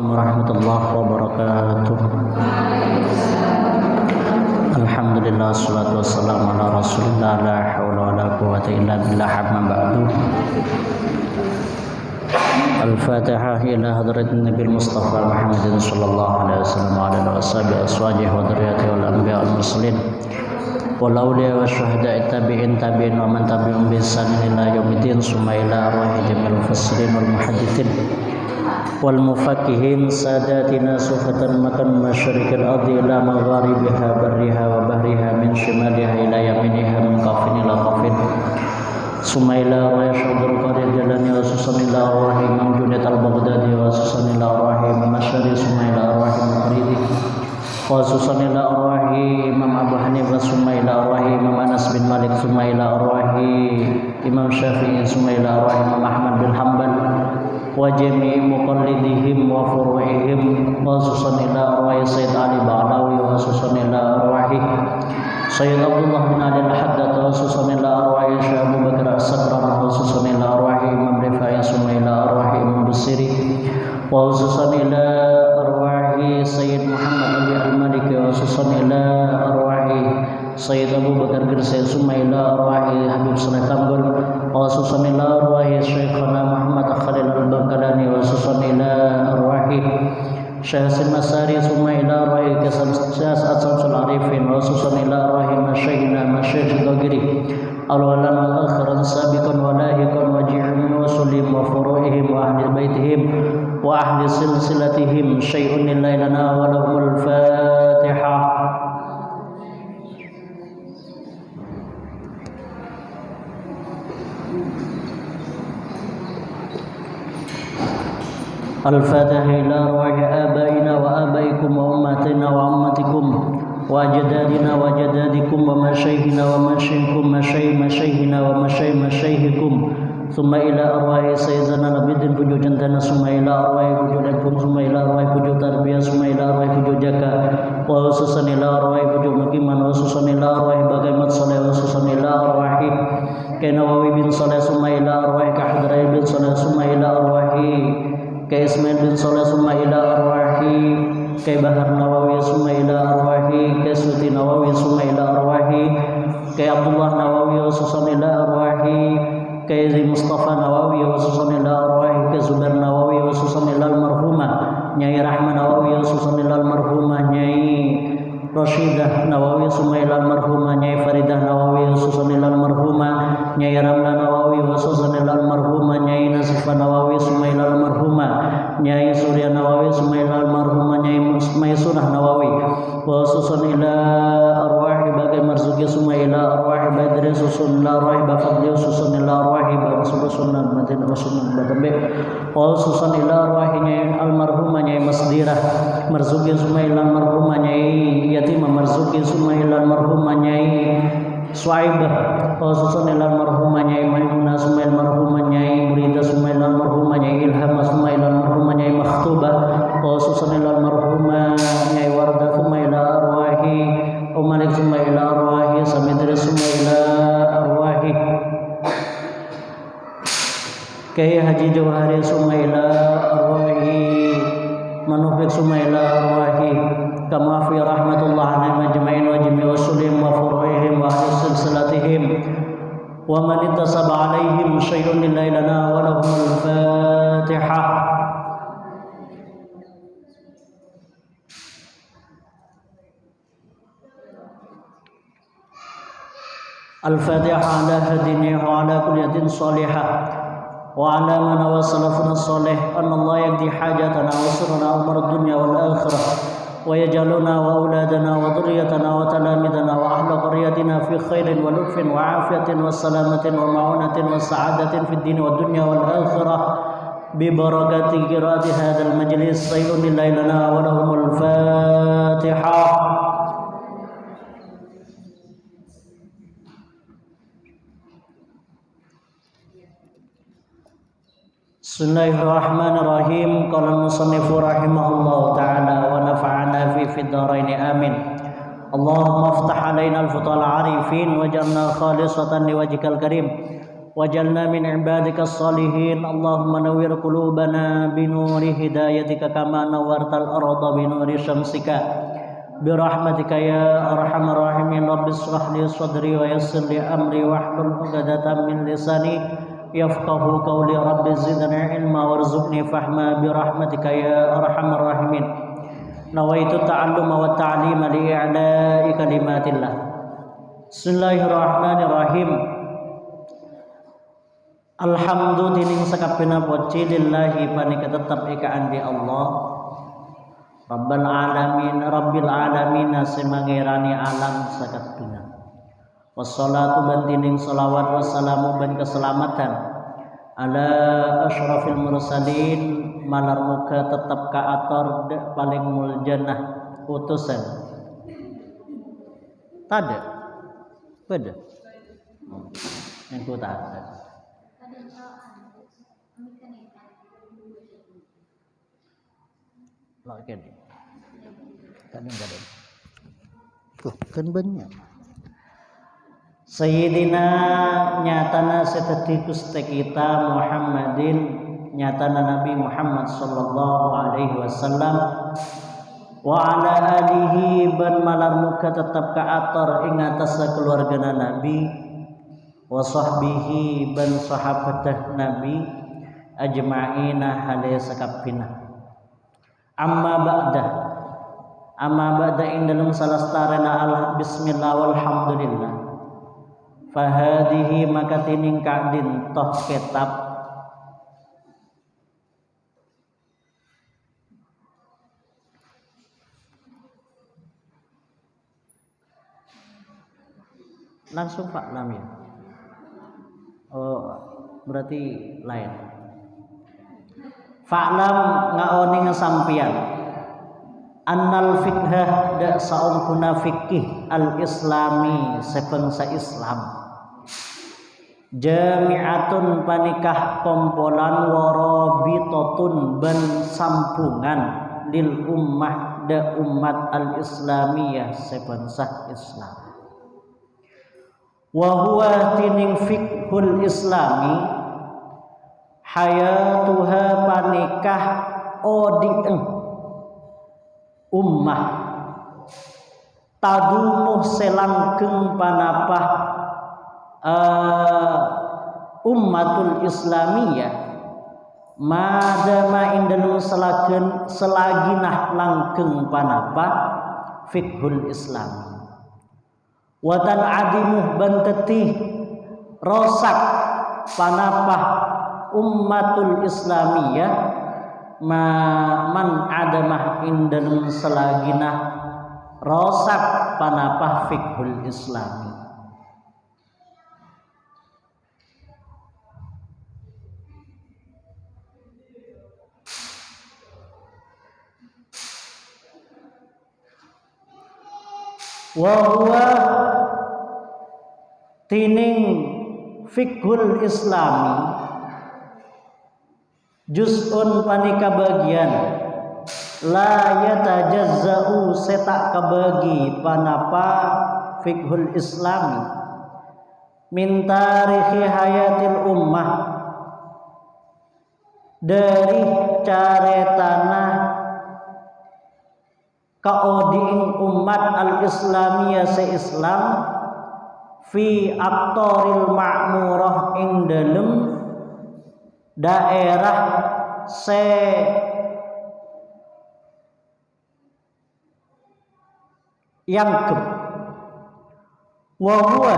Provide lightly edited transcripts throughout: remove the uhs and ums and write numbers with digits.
warahmatullahi wabarakatuh. Alhamdulillah, salatu wassalamu ala rasulillah, la hawla wa la quwwata illa billah, amma ba'du. Al-Fatihah ila hadratin Nabi Mustafa Muhammadin sallallahu alaihi wasallam wa ala ashabihi aswajihi wa dzurriyyatihi wal anbiya wal mursalin wal awliya wasyuhada'i tabi'in tabi'in wa man tabi'um bi ihsan ila yaumiddin, summa ila arwahi jami'il mufassirin wal muhadditsin wal mufaqihin sadatina sufatan makan masyariqil ardi ila magharibiha barriha wa bahriha min shimaliha ila yaminiha min qafin ila qafin, summa ila wa yashudul qadir jalani wa susan ila arwahi imam Junaid al-Baghdadi wa susan ila arwahi imam Asy'ari, summa ila arwahi Maturidi wa susan ila arwahi imam Abu Hanifah, summa ila arwahi imam Anas bin Malik, summa ila arwahi imam Syafi'i, summa ila arwahi imam Ahmad bin Hanbal wa jami'i muqallidihim wa furu'ihim, wa susan ila arwahi Sayyid Ali Ba'lawi wa susan ila arwahi Sayyid Abdullah bin Ali al-Haddad wa susan ila arwahi Syekh Abu Bakar as-Sakran wa susan ila arwahi Imam Rifai, summa ila arwahi Imam Busiri wa susan ila arwahi Sayyid Muhammad Ali al-Maliki wa susan ila arwahi Sayyid Abu Bakar Girsay, summa ila arwahi Habib Saleh Tambul wa susan ila arwahi Syekhana Muhammad Khalil al-Baghdadi wa susan ila arwahi Syekh Hasan Masari, summa ila arwahi Syekh Samsul Arifin wa susan ila arwahi masyayikhina masyayikh Dhagiri al-walan wal akhiran sabiqan wa lahiqan wa ji'un wa sulim wa furu'ihim wa ahli baitihim wa ahli silsilatihim syai'un lillahi lana wa lahumul Fatihah. Al-Fatihah ila arwahi abaina wa abaikum wa ummatina wa ummatikum wa ajdadina wa ajdadikum wa masyayikhina wa masyayikhikum masyayikhina wa masyayikhikum, summa ila arwahi sayyidina Nabiddin puju jantana, summa ila arwahi puju lepun, summa ila arwahi puju tarbiyah, summa ila arwahi puju jaka wa susan ila arwahi puju makiman wa susan ila arwahi Bagaimat Saleh wa susan ila arwahi Nawawi bin Saleh, summa ila arwahi Hadrai bin Saleh, summa ila arwahi Ismail bin Saleh, summa ila arwahi Bahar Nawawi, summa ila arwahi Suti Nawawi, summa ila arwahi Abdullah Nawawi wa susan ila arwahi Mustafa Nawawi wa susan ila arwahi Zubair Nawawi wa susan ila almarhumah Nyai Rahman Nawawi wa susan ila almarhumah Nyai Rashidah Nawawi, summa ila almarhumah Nyai Faridah Nawawi wa susan ila almarhumah Nyai Ramla Nawawi wa susan ila almarhumah Nyai Nasifah Nawawi, summa ila almarhumah Nyai Surya Nawawi, summa ila almarhumah Nyai Maisunah Nawawi wa susan ila arwahi Bagai Marzuki, summa ila arwahi Badri, susun ila arwahi Bafadli, susun ila arwahi Basulah Sunan Madinah wa Sunan Batambe wa susan ila arwahi Nyai almarhumah Nyai Masdirah Marzuki, summa ila almarhumah Nyai Yatimah Marzuki, summa ila almarhumah Nyai Suaibah wa susan ila almarhumah Nyai Maimunah, summa ila almarhumah Nyai Muridah, summa ila almarhumah Nyai Ilham, summa ila almarhumah Nyai Makhtubah wa susan ila almarhumah Nyai Wardah, summa ila arwahi Malik, summa ila arwahi Samidri, summa ila arwahi Kyai Haji Jawahari, summa ila arwahi Manufik, summa ila arwahi Kama fi rahmatullah alaihim ajma'in wa jami'i usulihim wa furu'ihim wa ahli silsilatihim wa man ittasaba alaihim syai'un lillahi lana wa lahumul Fatihah. Al-Fatihah ala hadini wa ala kulliyatin salihah wa ala man wa salafuna salih anna Allah yaqdi hajatana wa sirrana umar dunya wal akhirah wa yaj'aluna wa auladana wa dhurriyyatana wa talamidana wa ahla qaryatina fi khairin wa lutfin wa afiyatin wa salamatin wa ma'unatin wa sa'adatin fid din wa dunya wal akhirah bi barakati qiraati hadzal majlis sayyidun lillahi lana wa lahumul Fatihah. Bismillahirrahmanirrahim. Qala al-musannifu rahimahullahu ta'ala wa nafa'ana fi fid dharain amin. Allahumma aftah alaina al-futal arifin waj'alna khalisatan liwajhikal karim واجعلنا من عبادك الصالحين اللهم نور قلوبنا بنور هدايتك كما نورت الأرض بنور شمسك برحمتك يا أرحم الراحمين رب اشرح لي صدري ويسر لي أمري واحلل عقدة من لساني يفقه قولي رب زدنا علما وارزقني فهما برحمتك يا أرحم الراحمين نويت التعلم والتعليم لإعلاء كلمات الله بسم الله الرحمن الرحيم Alhamdulillah tining sakapina poci lillahi panika tetap ekaan di Allah Rabbil alamin semangirani alam sakapina wassalatu bantining salawat wassalamu ban keselamatan ala asyrafil mursalin malar muka tetap ka ator paling muljannah utusan tada pada yang ku tak kadang-kadang tuh kan banyak Sayyidina nyatana seteti Gusti kita Muhammadin nyatana Nabi Muhammad sallallahu alaihi wasallam wa ala alihi ban malar muka tetap ka ator ing atas keluargana Nabi wa sahbihi ban sahabatah Nabi ajma'ina hale sakapina amma ba'da ing dalam salastarena Allah bismillah walhamdulillah fahadihi maka tining kadin toh kitab langsung Pak Lam ya oh berarti lain fa'lam ngaoning sampian annal fiqhah da saungkuna fikih al-islami sepengsa Islam jami'atun panikah kompolan warabitatun ban sampungan lil ummah da umat al-islamiyah sepengsa Islam wa huwa tining fiqhul islami hayatuha panikah odieng ummah tadumuh selangkeng panapah ummatul islamiyah madama indalum selaginah langkeng panapah fiqhul islami watan adimuh bantetih rosak panapah ummatul islamiyah man adamah indalum selaginah rosak panapah fiqhul islami wa huwa tining fiqhul islami juz'un panika bagian la yatajazza'u setak kabagi panapa fiqhul islami min tarikhi hayatil ummah dari caretana kaodiing umat al-islamiyah se-islam fi aqtaril ma'murah ing dalem daerah se yangkep wa huwa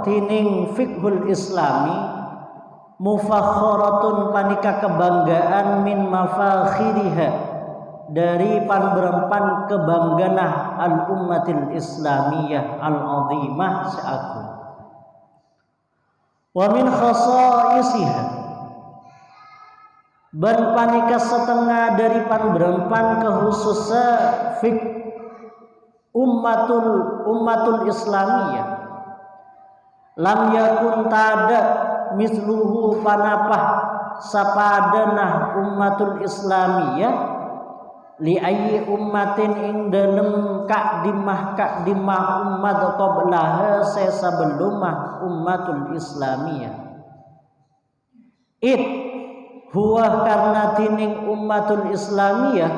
tining fiqhul islami mufakharatun panika kebanggaan min mafakhiriha dari panberempan kebangganah al ummatil islamiyah al azimah seagung wa min khasaisiha ban panika setengah dari panberempan khususnya fik ummatul islamiyah lam yakun tada misluhu panapah sapadanah ummatul islamiyah li ayyi ummatin ing dalem kakdimah ummat qablaha sebelumah ummatul islamiyah It huwa karena tining ummatul islamiyah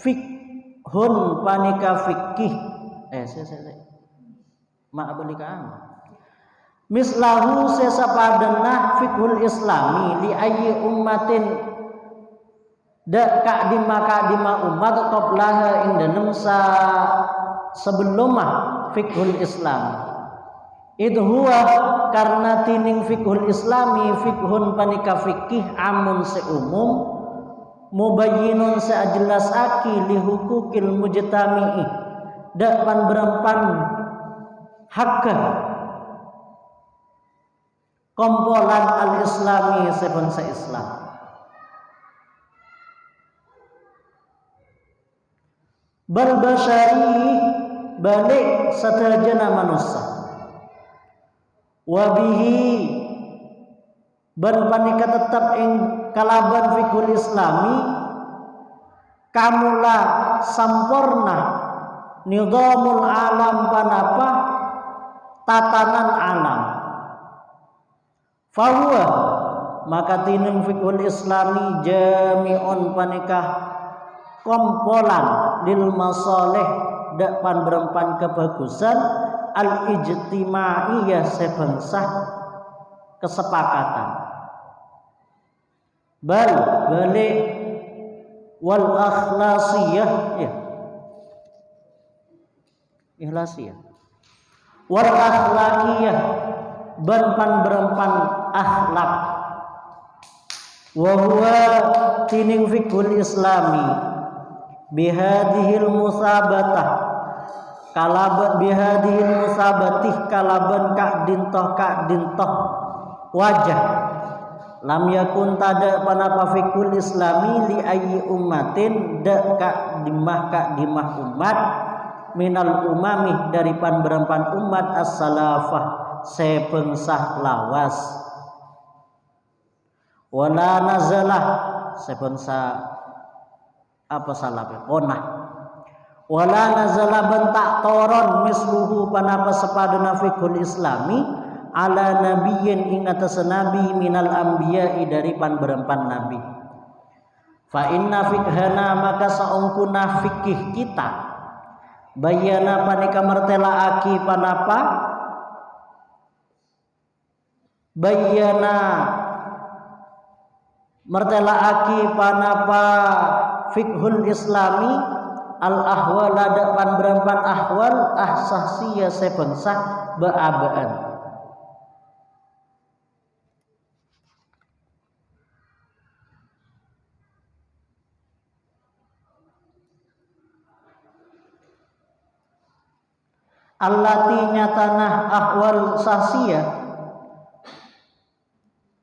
fikhun panika fikih mislahu sesapadenah fikhul islami li ayyi ummatin da ka'dima umat qablaha ing dalem sebelumah fikhul islam itu huwa karena tining fikhul islami fikhun panika fikih amun seumum mubayyinun sejelas aki li hukukil mujtami'i da pan berempan hakka kompolan al-islami sebangsa Islam bal basyari balik satajana manusia wabihi ban panika tetap ing kalaban fikul islami kamula sampurna nizamul alam panapa tatanan alam fahuwa maka tineng fikul islami jami'un panika kompolan lil masalih depan berempan kebagusan al-ijtimaiyah sebangsa kesepakatan balik wal akhlasiyah ihlasiyah wal akhlaqiyah ban berempan akhlak wa huwa tining fikul islami bihadihil musabatah kalaban bihadihil musabatih kalaban kak dintoh wajah lam yakun tada panapa fikul islami li ayyi ummatin da kak dimah umat minal umami dari pan berempan umat as-salafah sepengsah lawas wala nazalah sepengsah apa salafnya ponah wala nazala bentak toron misluhu panapa sepadana fikul islami ala nabiyyin ing atas nabi minal anbiya'i dari pan berempan nabi fa inna fikhana maka saungkuna fikih kita bayana panika mertelaaki panapa bayana mertelaaki panapa fikhul islami al ahwal ada pan berempan ahwal ahsasiyah sebangsa beabaan allati nyatanah ahwal sasiyah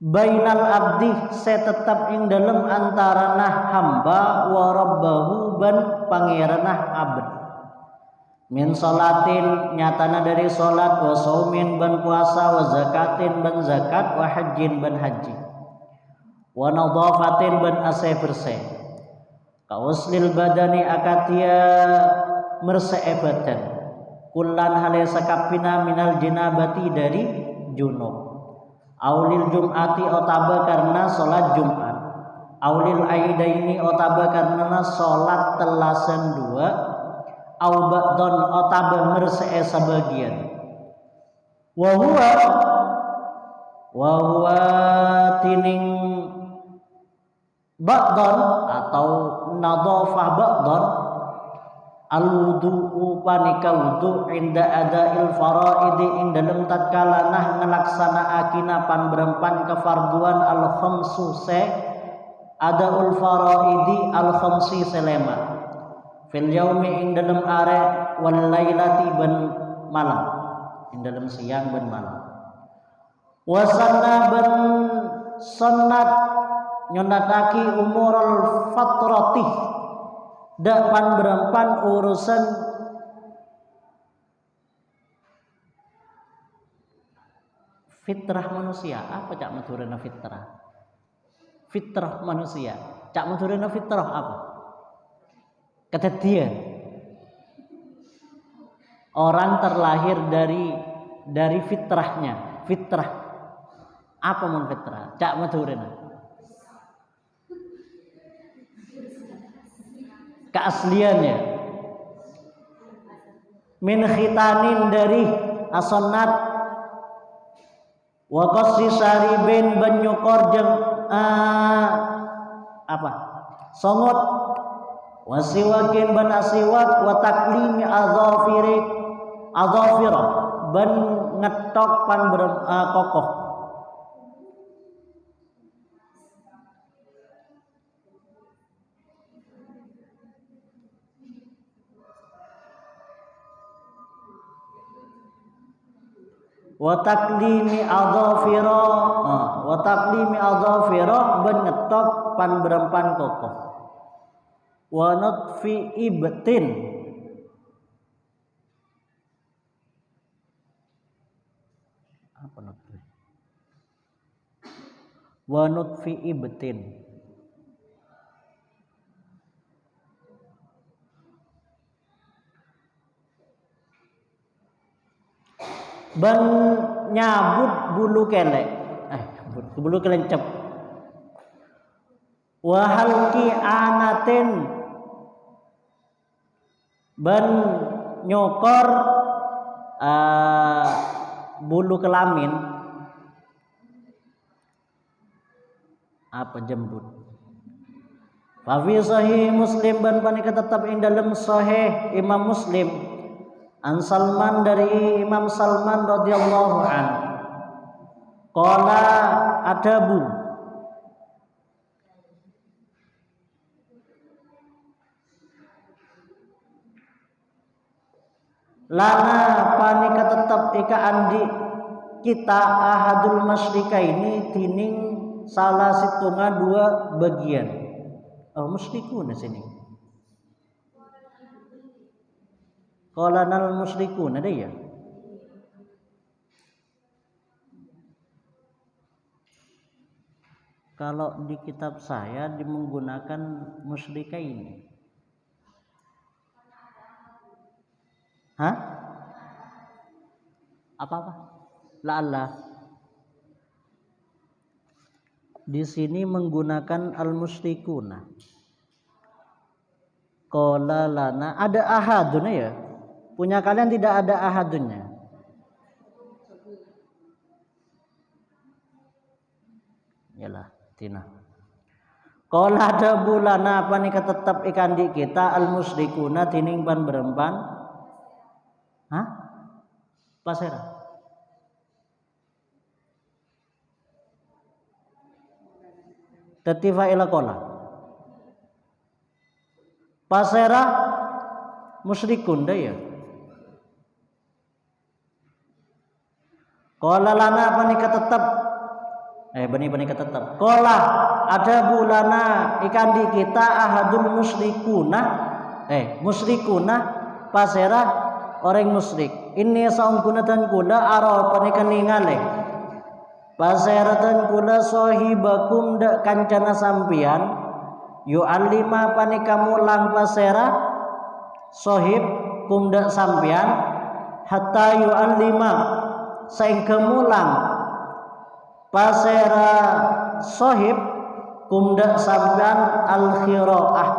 bainal abdi setetap ing dalem antaranah hamba wa rabbahu ban pangeranah abd min salatin nyatana dari salat wa saumin ban puasa wa zakatin ban zakat wa hajjin ban haji wa nadhafatin ban asih bersih kauslil badani akatia merseh badan kullan hale sakapina minal jinabati dari junub aulil jum'ati otaba karena sholat Jumat aulil aidaini otaba karena sholat telasan dua au ba'don otaba mersee sebagian wa huwa tining ba'don atau nadhafah ba'don al-wudu'u panika wudu inda adail faraidi ing dalem tatkala nah ngelaksanaakina pan berempan kefarduan al-khamsu se adaul faraidi al-khamsi selema fil yaumi ing dalem are wal lailati ban malam ing dalem siang ban malam wasanna ban sunnat nyonataki umurul fatrati dapan berempan urusan fitrah manusia apa cak maturana fitrah manusia cak maturana fitrah apa kata dia orang terlahir dari fitrahnya fitrah Apa mun fitrah? Cak maturina. Keasliannya. Min khitanin dari asonat wa qassi saribin banyukor jeung apa? Songot wasiwakin ban asiwak wa taklimi adzafira ban ngetok pan kokoh. Wa taklimi adzafira ban ngetok pan berempan kokoh. Wa nutfi ibtin apa nutfi? Wa nutfi ibtin ban nyabut bulu kelek bulu kelencep wa halqi anatin ban nyokor bulu kelamin apa jembut. Fa fi sahih Muslim ban panika tetap ing dalem sahih Imam Muslim an Salman dari Imam Salman radhiyallahu an qala adabu lana panika tetap ika andi kita ahadul masyrika ini tining salah situnga dua bagian. Musyrikun sini. Qalanal musyrikun ada ya? Kalau di kitab saya menggunakan musyrika ini. Hah? Apa-apa? La'alla. Di sini menggunakan al-musyrikuna. Qala lana ada ahadun ya? Punya kalian tidak ada ahadunnya. Yalah, tina. Qala ada bulana apa nih tetap ikan di kita al-musyrikuna tining ban berempan. Hah? Pasera. Tatifa ila qala. Pasera musyrikun dah ya. Qala lana apa nih tetap bani tetap. Qala ada bulana ikan di kita ahadul musyrikuna pasera orang musyrik. Ini saungkunatan kula ara panika ningale. Paseratan kula sahibakum dak kancana sampian yu'allima panika mulang pasera sahib kum dak sampian hatta yu'allima saengke mulang pasera sahib kum dak sampian al-khiraah.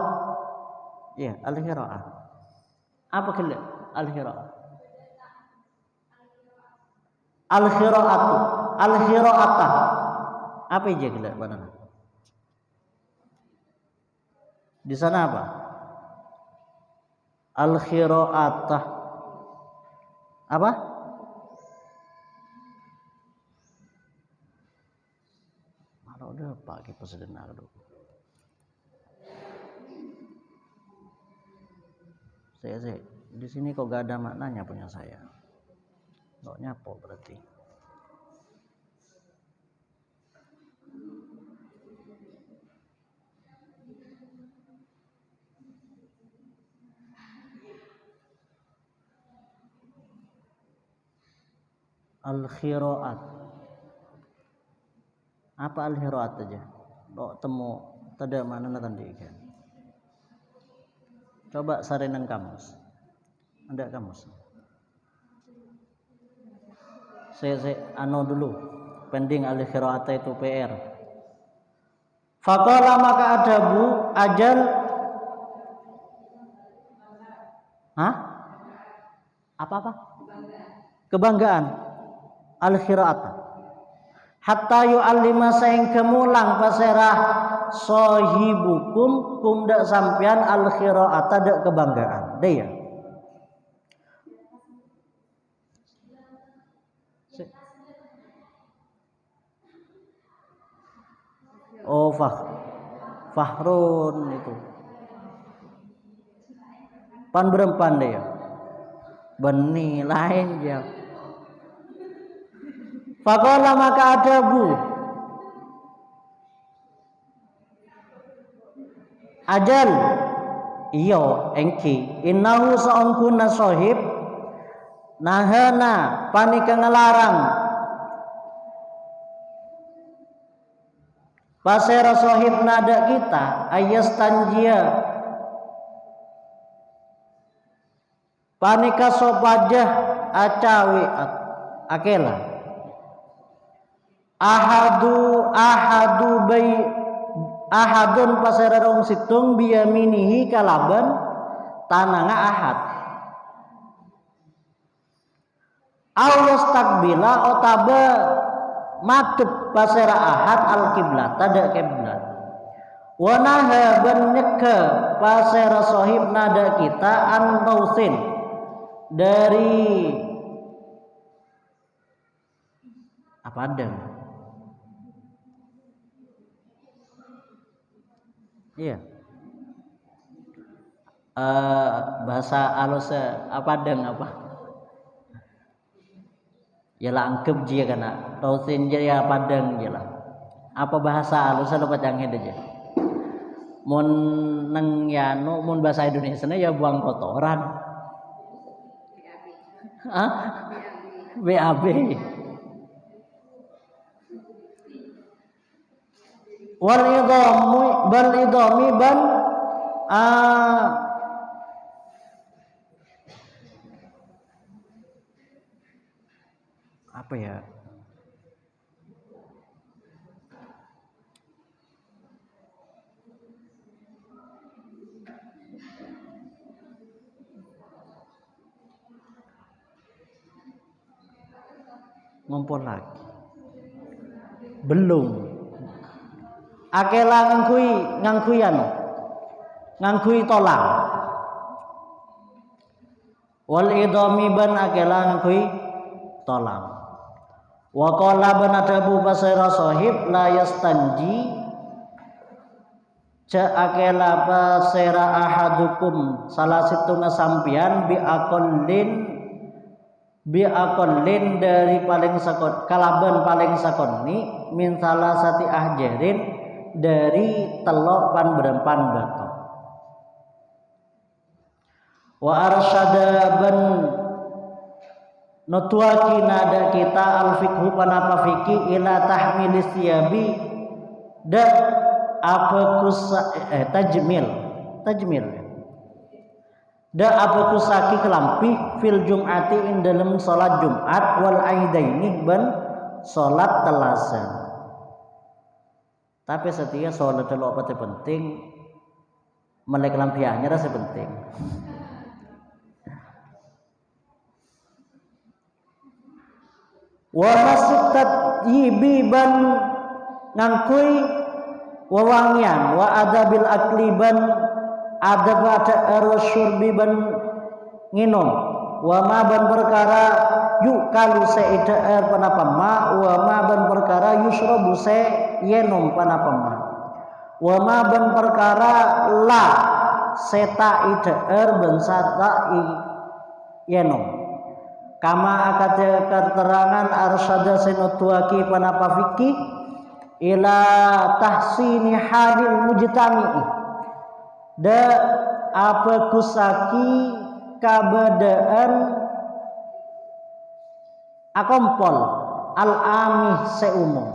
Ya, al-khiraah. Apa kira al-khiraah? Al-khiraatah. Apa aja kira banana? Di sana apa? Al-khiraatah. Apa? Kalau udah pakai pesedenar dulu. Saya di sini kok gak ada maknanya punya saya. Nggak nyapo berarti. Al-khiraat. Apa al-khiraat aja? Kok temu tada mana tadi kan? Coba sarenan kamus. Ada kamus. Saya dulu. pending al qiraat itu PR. Faqala maka adabu ajal apa? Kebanggaan al qiraat. Hatta yu'allima saing kemulang paserah sahibukum kumdak sampean al qiraat dak kebanggaan. Deh ya. Oh Fahrun itu. Pan berempan deh ya. Beni lain ya. Faqala maka adabu ajal iyo engki innahu saungkuna sahib nahana panika ngelarang pasera sahib nada kita ayas tanjia panika sopajah acawi akela ahadun pasera rong situng biyaminihi kalaban tananga ahad awas takbila otaba madep pasera ahad al kiblat tada kiblat wanaha banyeke pasera sahib nada kita antausin dari apa deng iya bahasa halus apa deng apa yalah angkep dia kana tausin dia apa deng yalah apa bahasa halus lupa canggih aja mun neng yanu mun bahasa Indonesia ya buang kotoran BAB wal idami ban apa ya ngumpul lagi belum akela ngangkui tolang wal idami ban akela ngangkui tolang wa qala ban adabu basaira sahib la yastanji ja akela basaira ahadukum salah situna sampian bi aqallin dari paling sakon kalaban paling sakoni min salah sati ahjarin dari telok pan berempan batu wa arsyada ban nutuaki nada kita al fikhu panapa fikih ila tahmilis siyabi da apa tajmil da apa kusaki kelampi fil jum'ati in dalam salat Jumat wal aidaini ban salat telasan tapi setia salat telu apa penting melek lampiannya rasa penting wa masuktat yibiban ngangkui wawangian wa adabil akliban adab ada syurbi ban nginum wa ma ban perkara yu kalu seidar panapa ma wa ma ban perkara yusrabu se yenum panapa ma wa ma ban perkara la seta idar ban sata yenum kama akad keterangan arsyada sinutuaki panapa fikih ila tahsini halil mujtami'i da apa kusaki kabadaan akompol al-amih seumum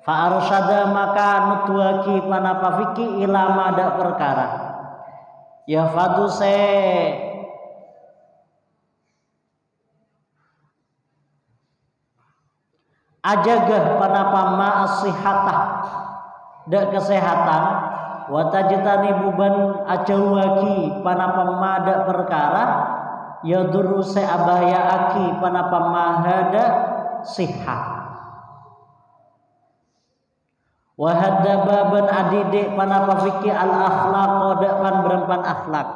fa arsyada maka nutuaki panapa fikih ila mada perkara ya fadu se ajagah panapa ma'asihata dak kesehatan wa tajtanibuban ajawaki panapa madak perkara yadurru seabayaaki panapa mahada sihat wa hadda baban adide panapa fikih al akhlaq dak pan berempan akhlak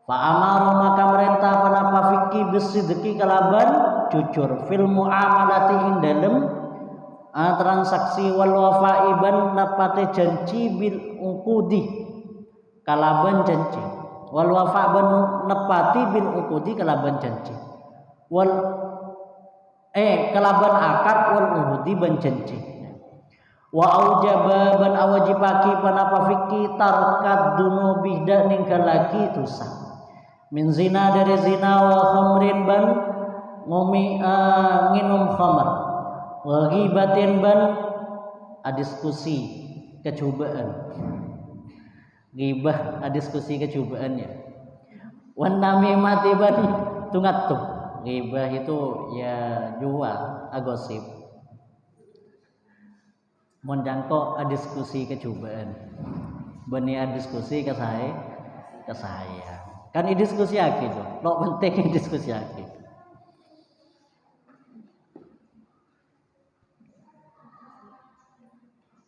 fa amaru maka merintah panapa fikih bisidqi kalaban jujur fil muamalati ing dalem transaksi wal wafaiban napate janji bil uqudi kalaban janji wal wafaban nepati bil uqudi kalaban janji wal kalaban akad wal uhudi ban janji wa aujaba ban awajibaki panapa fikih tarkat dunubi dak ninggalaki dosa min zina dari zina wa khamrin ban ngomi nginum khamr wa ghibatin ban diskusi kecobaan ghibah diskusi kecobaannya wan namimati ban tungattuh ghibah itu ya jual agosip menjangkau diskusi kecobaan bani diskusi ke saya kan diskusi aki tuh lo penting diskusi aki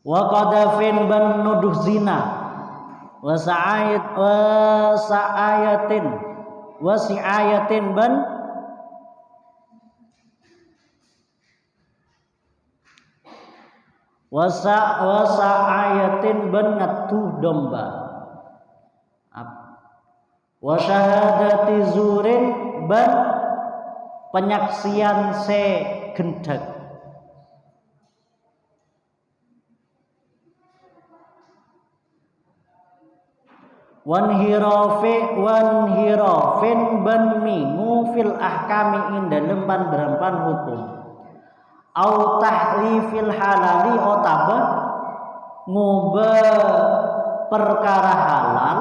wa qadafin ban nuduh zina wa siayatin ban wasa'ayatin ban ngatuh domba wa syahadati zurin ban penyaksian se gendak wan hirafin ban mingu fil ahkami ing dalem ban berempan hukum au tahlifil halali otaba ngubah perkara halal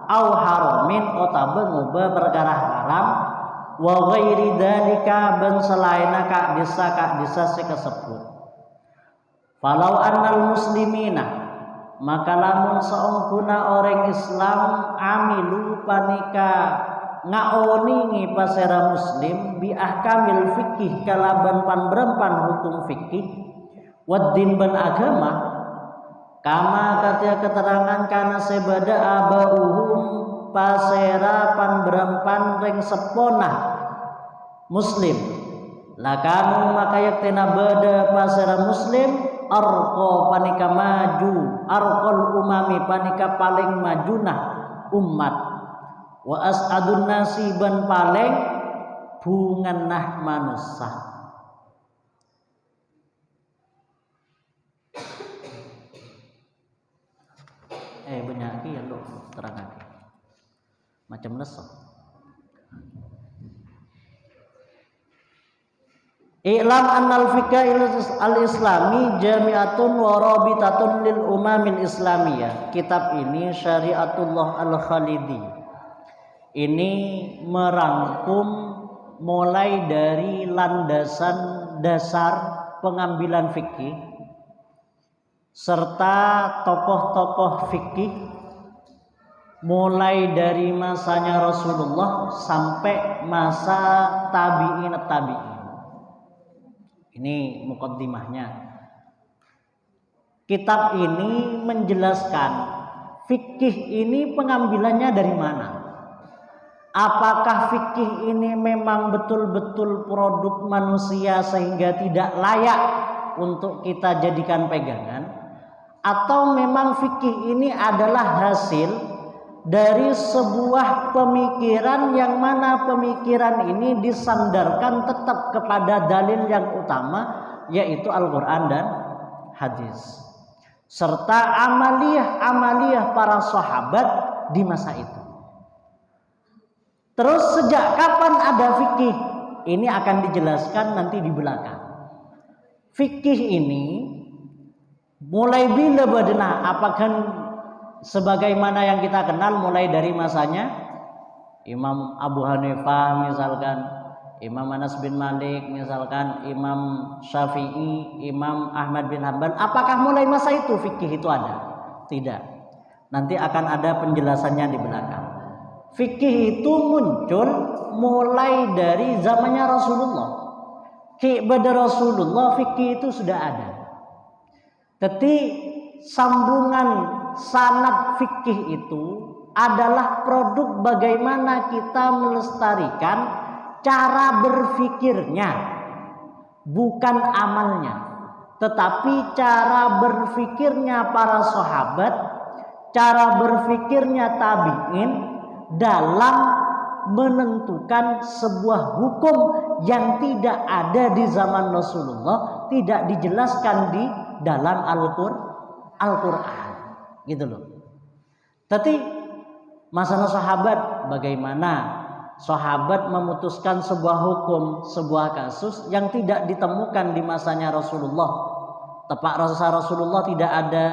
au haramin otaba ngubah perkara haram wa ghairi dzalika ban selaina ka disa sekasebut falau annal muslimina maka lamun saungkuna orang Islam amilu panika ngaoningi pasera muslim bi ahkamil fikih kalaban pan berempan hukum fikih waddin ban agama kama katia keterangan kana sebada abauhum pasera pan berempan ring sepona muslim lakanu maka yaktena bada pasera muslim arqa panika maju arqal umami panika paling majunah umat wa as'adun nasiban paling bunganah manusia banyak ya lo terang lagi macam lesok i'lam annal fikah al-islami jami'atun wa rabitatun lil umamil islamiyah kitab ini syariatullah al-khalidi ini merangkum mulai dari landasan dasar pengambilan fikih serta tokoh-tokoh fikih mulai dari masanya Rasulullah sampai masa tabi'in. Ini mukaddimahnya. Kitab ini menjelaskan fikih ini pengambilannya dari mana. Apakah fikih ini memang betul-betul produk manusia sehingga tidak layak untuk kita jadikan pegangan, atau memang fikih ini adalah hasil dari sebuah pemikiran yang mana pemikiran ini disandarkan tetap kepada dalil yang utama yaitu Al-Quran dan hadis serta amaliyah para sahabat di masa itu. Terus sejak kapan ada fikih? Ini akan dijelaskan nanti di belakang. Fikih ini mulai bila badana? Apakah sebagaimana yang kita kenal mulai dari masanya Imam Abu Hanifah misalkan, Imam Anas bin Malik, misalkan Imam Syafi'i, Imam Ahmad bin Hanbal, apakah mulai masa itu fikih itu ada? Tidak. Nanti akan ada penjelasannya di belakang. Fikih itu muncul mulai dari zamannya Rasulullah. Kepada Rasulullah fikih itu sudah ada. Tapi sambungan sanad fikih itu adalah produk bagaimana kita melestarikan cara berfikirnya, bukan amalnya, tetapi cara berfikirnya para sahabat, cara berfikirnya tabi'in dalam menentukan sebuah hukum yang tidak ada di zaman Rasulullah, tidak dijelaskan di dalam Al-Quran, gitu loh. Tapi masalah sahabat, bagaimana sahabat memutuskan sebuah hukum, sebuah kasus yang tidak ditemukan di masanya Rasulullah. Tepat Rasulullah tidak ada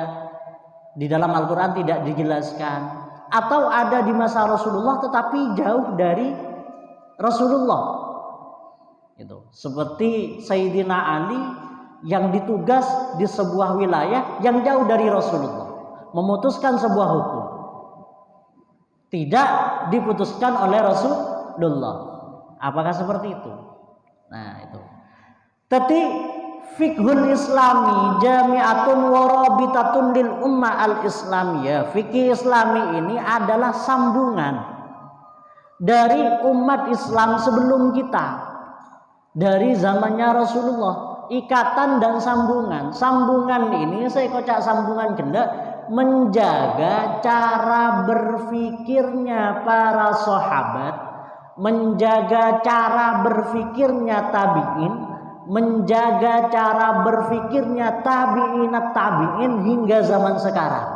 di dalam Al-Quran, tidak dijelaskan. Atau ada di masa Rasulullah tetapi jauh dari Rasulullah. Gitu. Seperti Sayyidina Ali yang ditugas di sebuah wilayah yang jauh dari Rasulullah, memutuskan sebuah hukum. Tidak diputuskan oleh Rasulullah. Apakah seperti itu? Nah, itu. Tapi fiqhul islami jami'atun warabitatun lil ummah al-islamiyah. Fikih islami ini adalah sambungan dari umat Islam sebelum kita, dari zamannya Rasulullah. Ikatan dan sambungan. Sambungan ini saya kocak sambungan genda, menjaga cara berfikirnya para sahabat, menjaga cara berfikirnya tabi'in, menjaga cara berfikirnya tabi'in hingga zaman sekarang.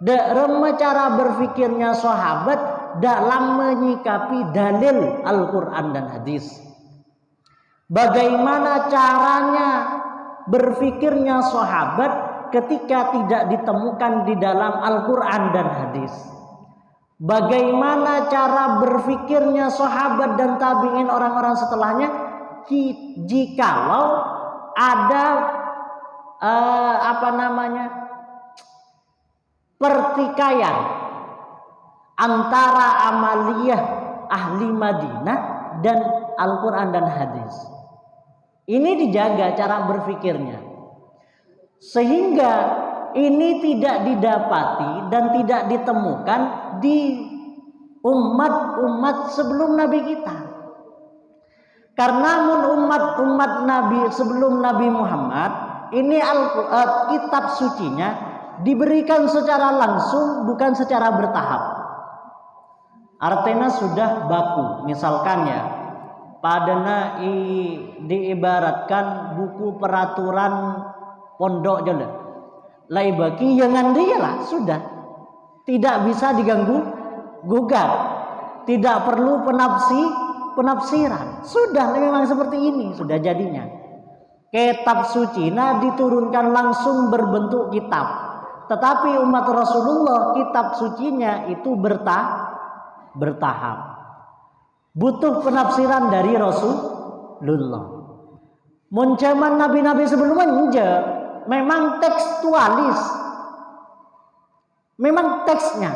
Dalam cara berfikirnya sahabat dalam menyikapi dalil Al-Quran dan hadis. Bagaimana caranya berfikirnya sahabat ketika tidak ditemukan di dalam Al-Quran dan hadis. Bagaimana cara berfikirnya sahabat dan tabi'in orang-orang setelahnya jikalau ada pertikaian antara amaliyah ahli Madinah dan Al-Quran dan hadis. Ini dijaga cara berfikirnya, sehingga ini tidak didapati dan tidak ditemukan di umat-umat sebelum Nabi kita. Karena umat-umat Nabi sebelum Nabi Muhammad ini kitab sucinya diberikan secara langsung, bukan secara bertahap. Artinya sudah baku, misalkan ya, padana diibaratkan buku peraturan pondok jalan. Lai baki jangan dia lah, sudah tidak bisa diganggu gugat, tidak perlu penafsiran, sudah memang seperti ini sudah jadinya. Kitab suci diturunkan langsung berbentuk kitab, tetapi umat Rasulullah kitab sucinya itu bertahap, butuh penafsiran dari Rasulullah. Muncaman nabi-nabi sebelumnya memang tekstualis, memang teksnya,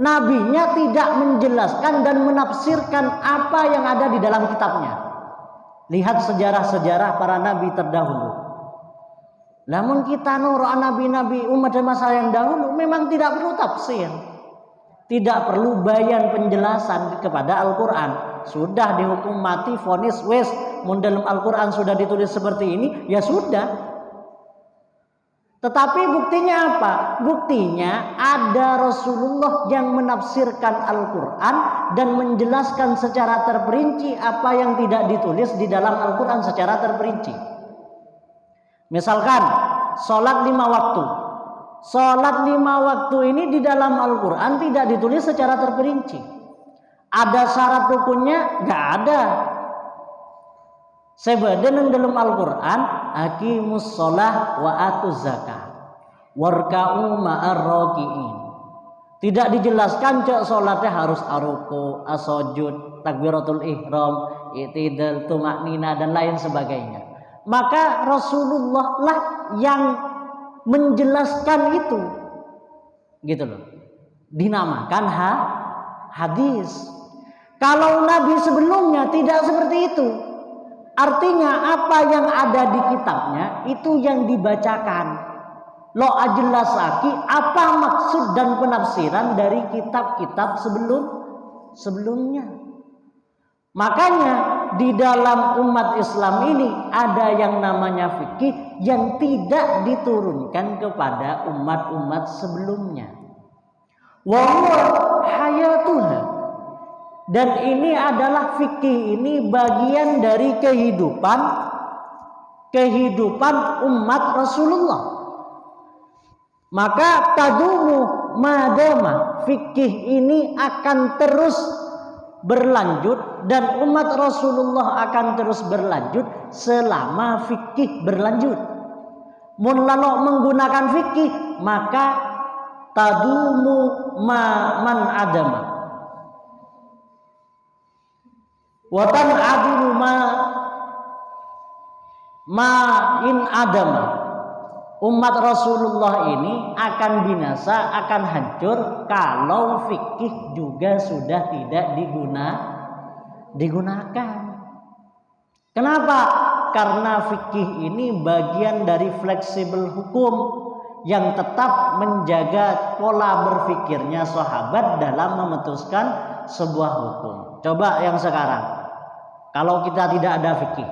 nabinya tidak menjelaskan dan menafsirkan apa yang ada di dalam kitabnya. Lihat sejarah-sejarah para nabi terdahulu. Namun kita nurut nabi-nabi umat dan masa yang dahulu memang tidak perlu tafsir, tidak perlu bayan penjelasan kepada Al-Quran. Sudah dihukum mati, vonis wes, dalam Al-Quran sudah ditulis seperti ini, ya sudah. Tetapi buktinya apa? Buktinya ada Rasulullah yang menafsirkan Al-Quran dan menjelaskan secara terperinci apa yang tidak ditulis di dalam Al-Quran secara terperinci. Misalkan sholat 5 waktu. Sholat 5 waktu ini di dalam Al-Quran tidak ditulis secara terperinci. Ada syarat rukunnya? Nggak ada. Sebadan dalam Al-Quran, aqimus sholah wa atuz zakah warka'u ma'ar raki'in. Tidak dijelaskan cek salatnya harus ruku, sujud, takbiratul ihram, i'tidal, tumaknina dan lain sebagainya. Maka Rasulullah lah yang menjelaskan itu. Gitu loh. Dinamakan hadis. Kalau Nabi sebelumnya tidak seperti itu. Artinya apa yang ada di kitabnya itu yang dibacakan. Lo ajelasaki apa maksud dan penafsiran dari kitab-kitab sebelumnya. Makanya di dalam umat Islam ini ada yang namanya fikih yang tidak diturunkan kepada umat-umat sebelumnya. Wa huwa hayatuha. Dan ini adalah fikih ini bagian dari kehidupan umat Rasulullah. Maka tadumu madama, fikih ini akan terus berlanjut dan umat Rasulullah akan terus berlanjut selama fikih berlanjut. Mun lalu menggunakan fikih maka tadumu man adama watan adilu ma in adama. Umat Rasulullah ini akan binasa, akan hancur kalau fikih juga sudah tidak digunakan. Kenapa? Karena fikih ini bagian dari fleksibel hukum yang tetap menjaga pola berpikirnya sahabat dalam memutuskan sebuah hukum. Coba yang sekarang, kalau kita tidak ada fikih,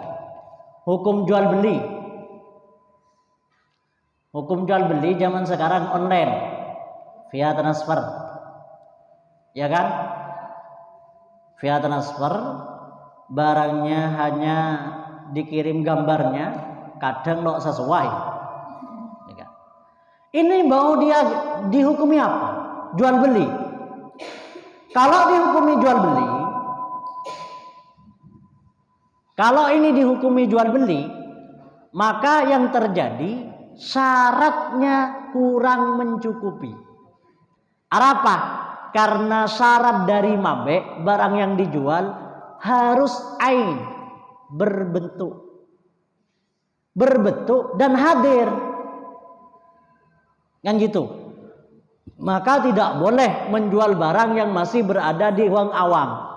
hukum jual beli. Hukum jual beli zaman sekarang online via transfer, ya kan? Via transfer, barangnya hanya dikirim gambarnya, kadang tidak sesuai. Ya kan? Ini mau dia dihukumi apa? Jual beli. Kalau dihukumi jual beli, kalau ini dihukumi jual beli, maka yang terjadi syaratnya kurang mencukupi. Apa? Karena syarat dari mabe, barang yang dijual harus ain, berbentuk dan hadir, kan gitu. Maka tidak boleh menjual barang yang masih berada di ruang awam.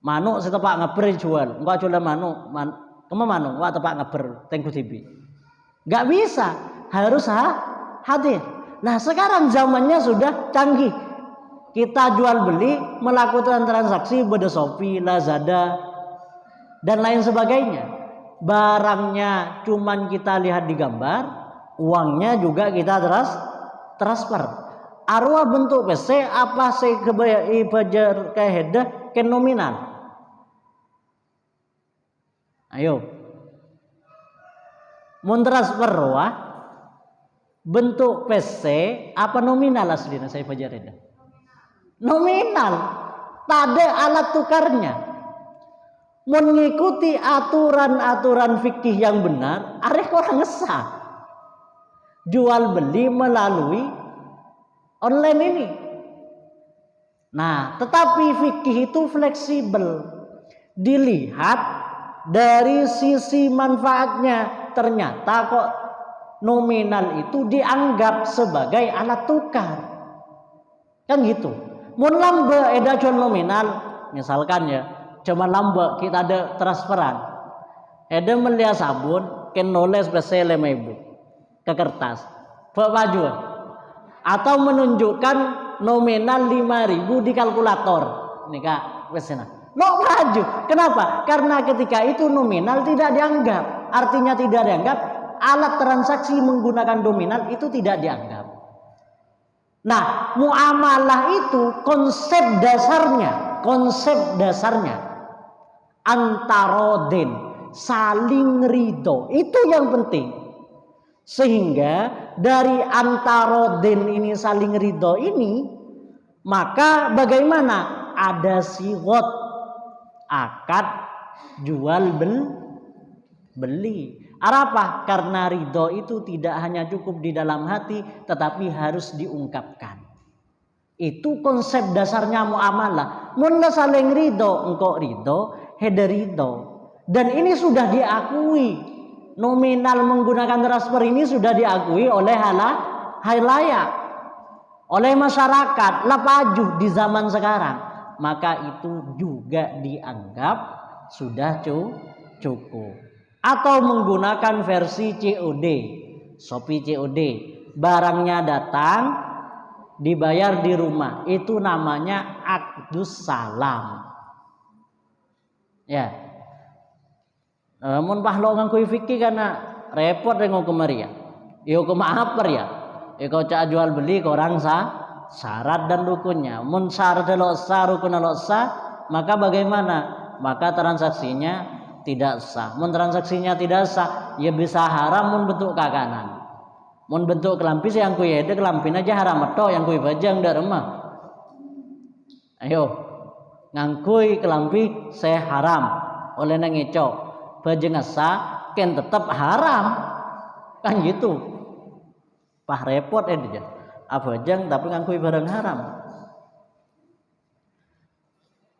Manuk setepak ngeber jual, enggak jual manuk, manuk, wah tepak ngeber tengku tibi. Gak bisa, harus hadir. Nah sekarang zamannya sudah canggih. Kita jual beli, melakukan transaksi pada Shopee, Lazada, dan lain sebagainya. Barangnya cuman kita lihat di gambar, uangnya juga kita transfer. Arwah bentuk PC apa saya kebajar kehedah ke nominal. Ayo. Mun transfer wah bentuk PC apa nominal aslinya saya pajarin. Nominal. Tak ada alat tukarnya. Mengikuti aturan-aturan fikih yang benar, arek orang ngesah. Jual beli melalui online ini. Nah, tetapi fikih itu fleksibel. Dilihat dari sisi manfaatnya. Ternyata kok nominal itu dianggap sebagai alat tukar. Kan gitu. Mun lambe eda jual nominal, misalkan ya, cuma lambe kita ada transferan. Eda melihat sabun, ken noles bese 5.000 ke kertas. Baju. Atau menunjukkan nominal 5.000 di kalkulator. Nih Kak, wesena. Lo maju. Kenapa? Karena ketika itu nominal tidak dianggap. Artinya tidak dianggap. Alat transaksi menggunakan nominal itu tidak dianggap. Nah, muamalah itu konsep dasarnya antarodin, saling ridho. Itu yang penting. Sehingga dari antarodin ini saling ridho ini, maka bagaimana? Ada sigot, akad jual beli. Apa? Karena ridho itu tidak hanya cukup di dalam hati, tetapi harus diungkapkan. Itu konsep dasarnya muamalah. Mun saling ridho, engkau ridho, hede ridho. Dan ini sudah diakui. Nominal menggunakan transfer ini sudah diakui oleh halayak, oleh masyarakat, lapaju di zaman sekarang. Maka itu juga dianggap sudah cukup. Atau menggunakan versi COD, Shopee COD. Barangnya datang, dibayar di rumah, itu namanya aqdus salam. Ya. Mun pahlo ngangkui fikih karena repot dengan kemaria. Yo kemahapar ya. Iko cak jual beli ke orang syarat dan rukunnya. Mun syarat lo sah, rukun lo sah, maka bagaimana? Maka transaksinya tidak sah. Mun transaksinya tidak sah, ya bisa haram mun bentuk kakanan. Mun bentuk kelampis yang kuy ada kelampin aja haram atau yang kuy bajang dak remah. Ayo ngangkui kelampi saya haram oleh nangecok. Bajang asa ken tetap haram kan gitu. Pah repot dia. Abajang tapi ngangkui barang haram.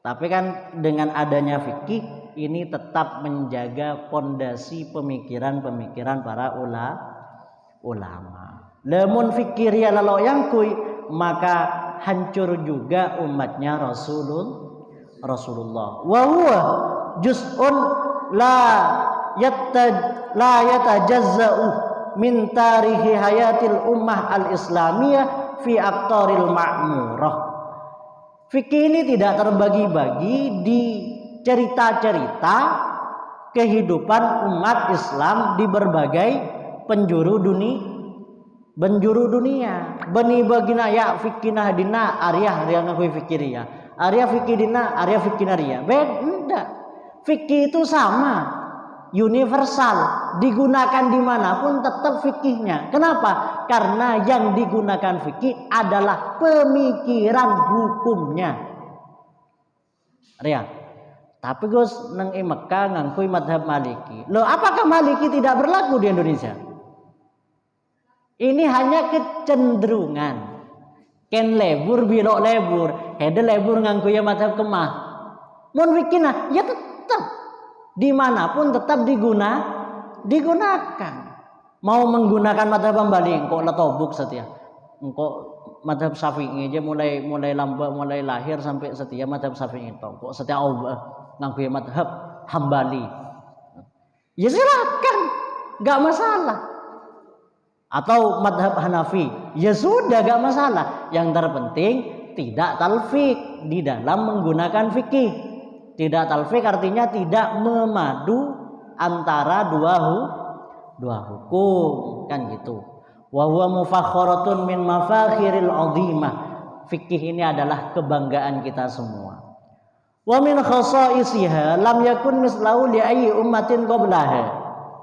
Tapi kan dengan adanya fikih ini tetap menjaga pondasi pemikiran-pemikiran para ulama. Lamun fikir ya lalu yang kui maka hancur juga umatnya Rasulullah. Wa huwa juz'un la yatajazza'u min tarihi hayatil ummah al-islamiyah fi aqtaril ma'murah. Fikih ini tidak terbagi-bagi di cerita-cerita kehidupan umat Islam di berbagai penjuru dunia. Bani bagina ya fikina dina arya ngakui fikiria. Arya fikidina arya fikinaria. Beda. Fikih itu sama, universal, digunakan dimanapun tetap fikihnya. Kenapa? Karena yang digunakan fikih adalah pemikiran hukumnya. Ria. Tapi Gus nang Mekah ngangkui madhab Maliki. Loh, apakah Maliki tidak berlaku di Indonesia? Ini hanya kecenderungan. Ken lebur bilok lebur, hede lebur ngangkui madhab Kemah. Mun fikihna ya tetap dimanapun tetap digunakan. Mau menggunakan madhab Hambali, engkau letobuk setia. Engkau madhab Syafi'i aja mulai lahir sampai setia madhab Syafi'i itu. Kok setia ngakui madhab Hambali. Ya silakan, gak masalah. Atau madhab Hanafi, ya sudah gak masalah. Yang terpenting tidak talfik di dalam menggunakan fikih. Tidak talfik artinya tidak memadu antara dua hukum kan gitu. Wa huwa mufakharatun min mafakhiril 'azimah. Fikih ini adalah kebanggaan kita semua. Wa min khasaisiha lam yakun mislahu li ayyi ummatin qablaha.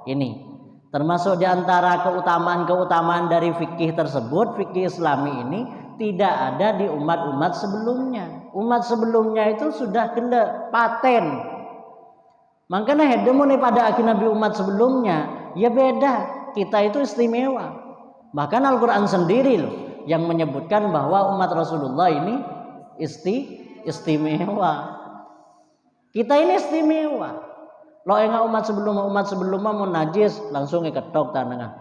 Ini termasuk di antara keutamaan-keutamaan dari fikih tersebut, fikih Islami ini tidak ada di umat-umat sebelumnya. Umat sebelumnya itu sudah kena paten. Makanya hedemoni pada akhir Nabi umat sebelumnya, ya beda. Kita itu istimewa. Bahkan Al-Quran sendiri loh yang menyebutkan bahwa umat Rasulullah ini istimewa. Kita ini istimewa. Lo enggak umat sebelumnya mau najis langsung ketok tanah.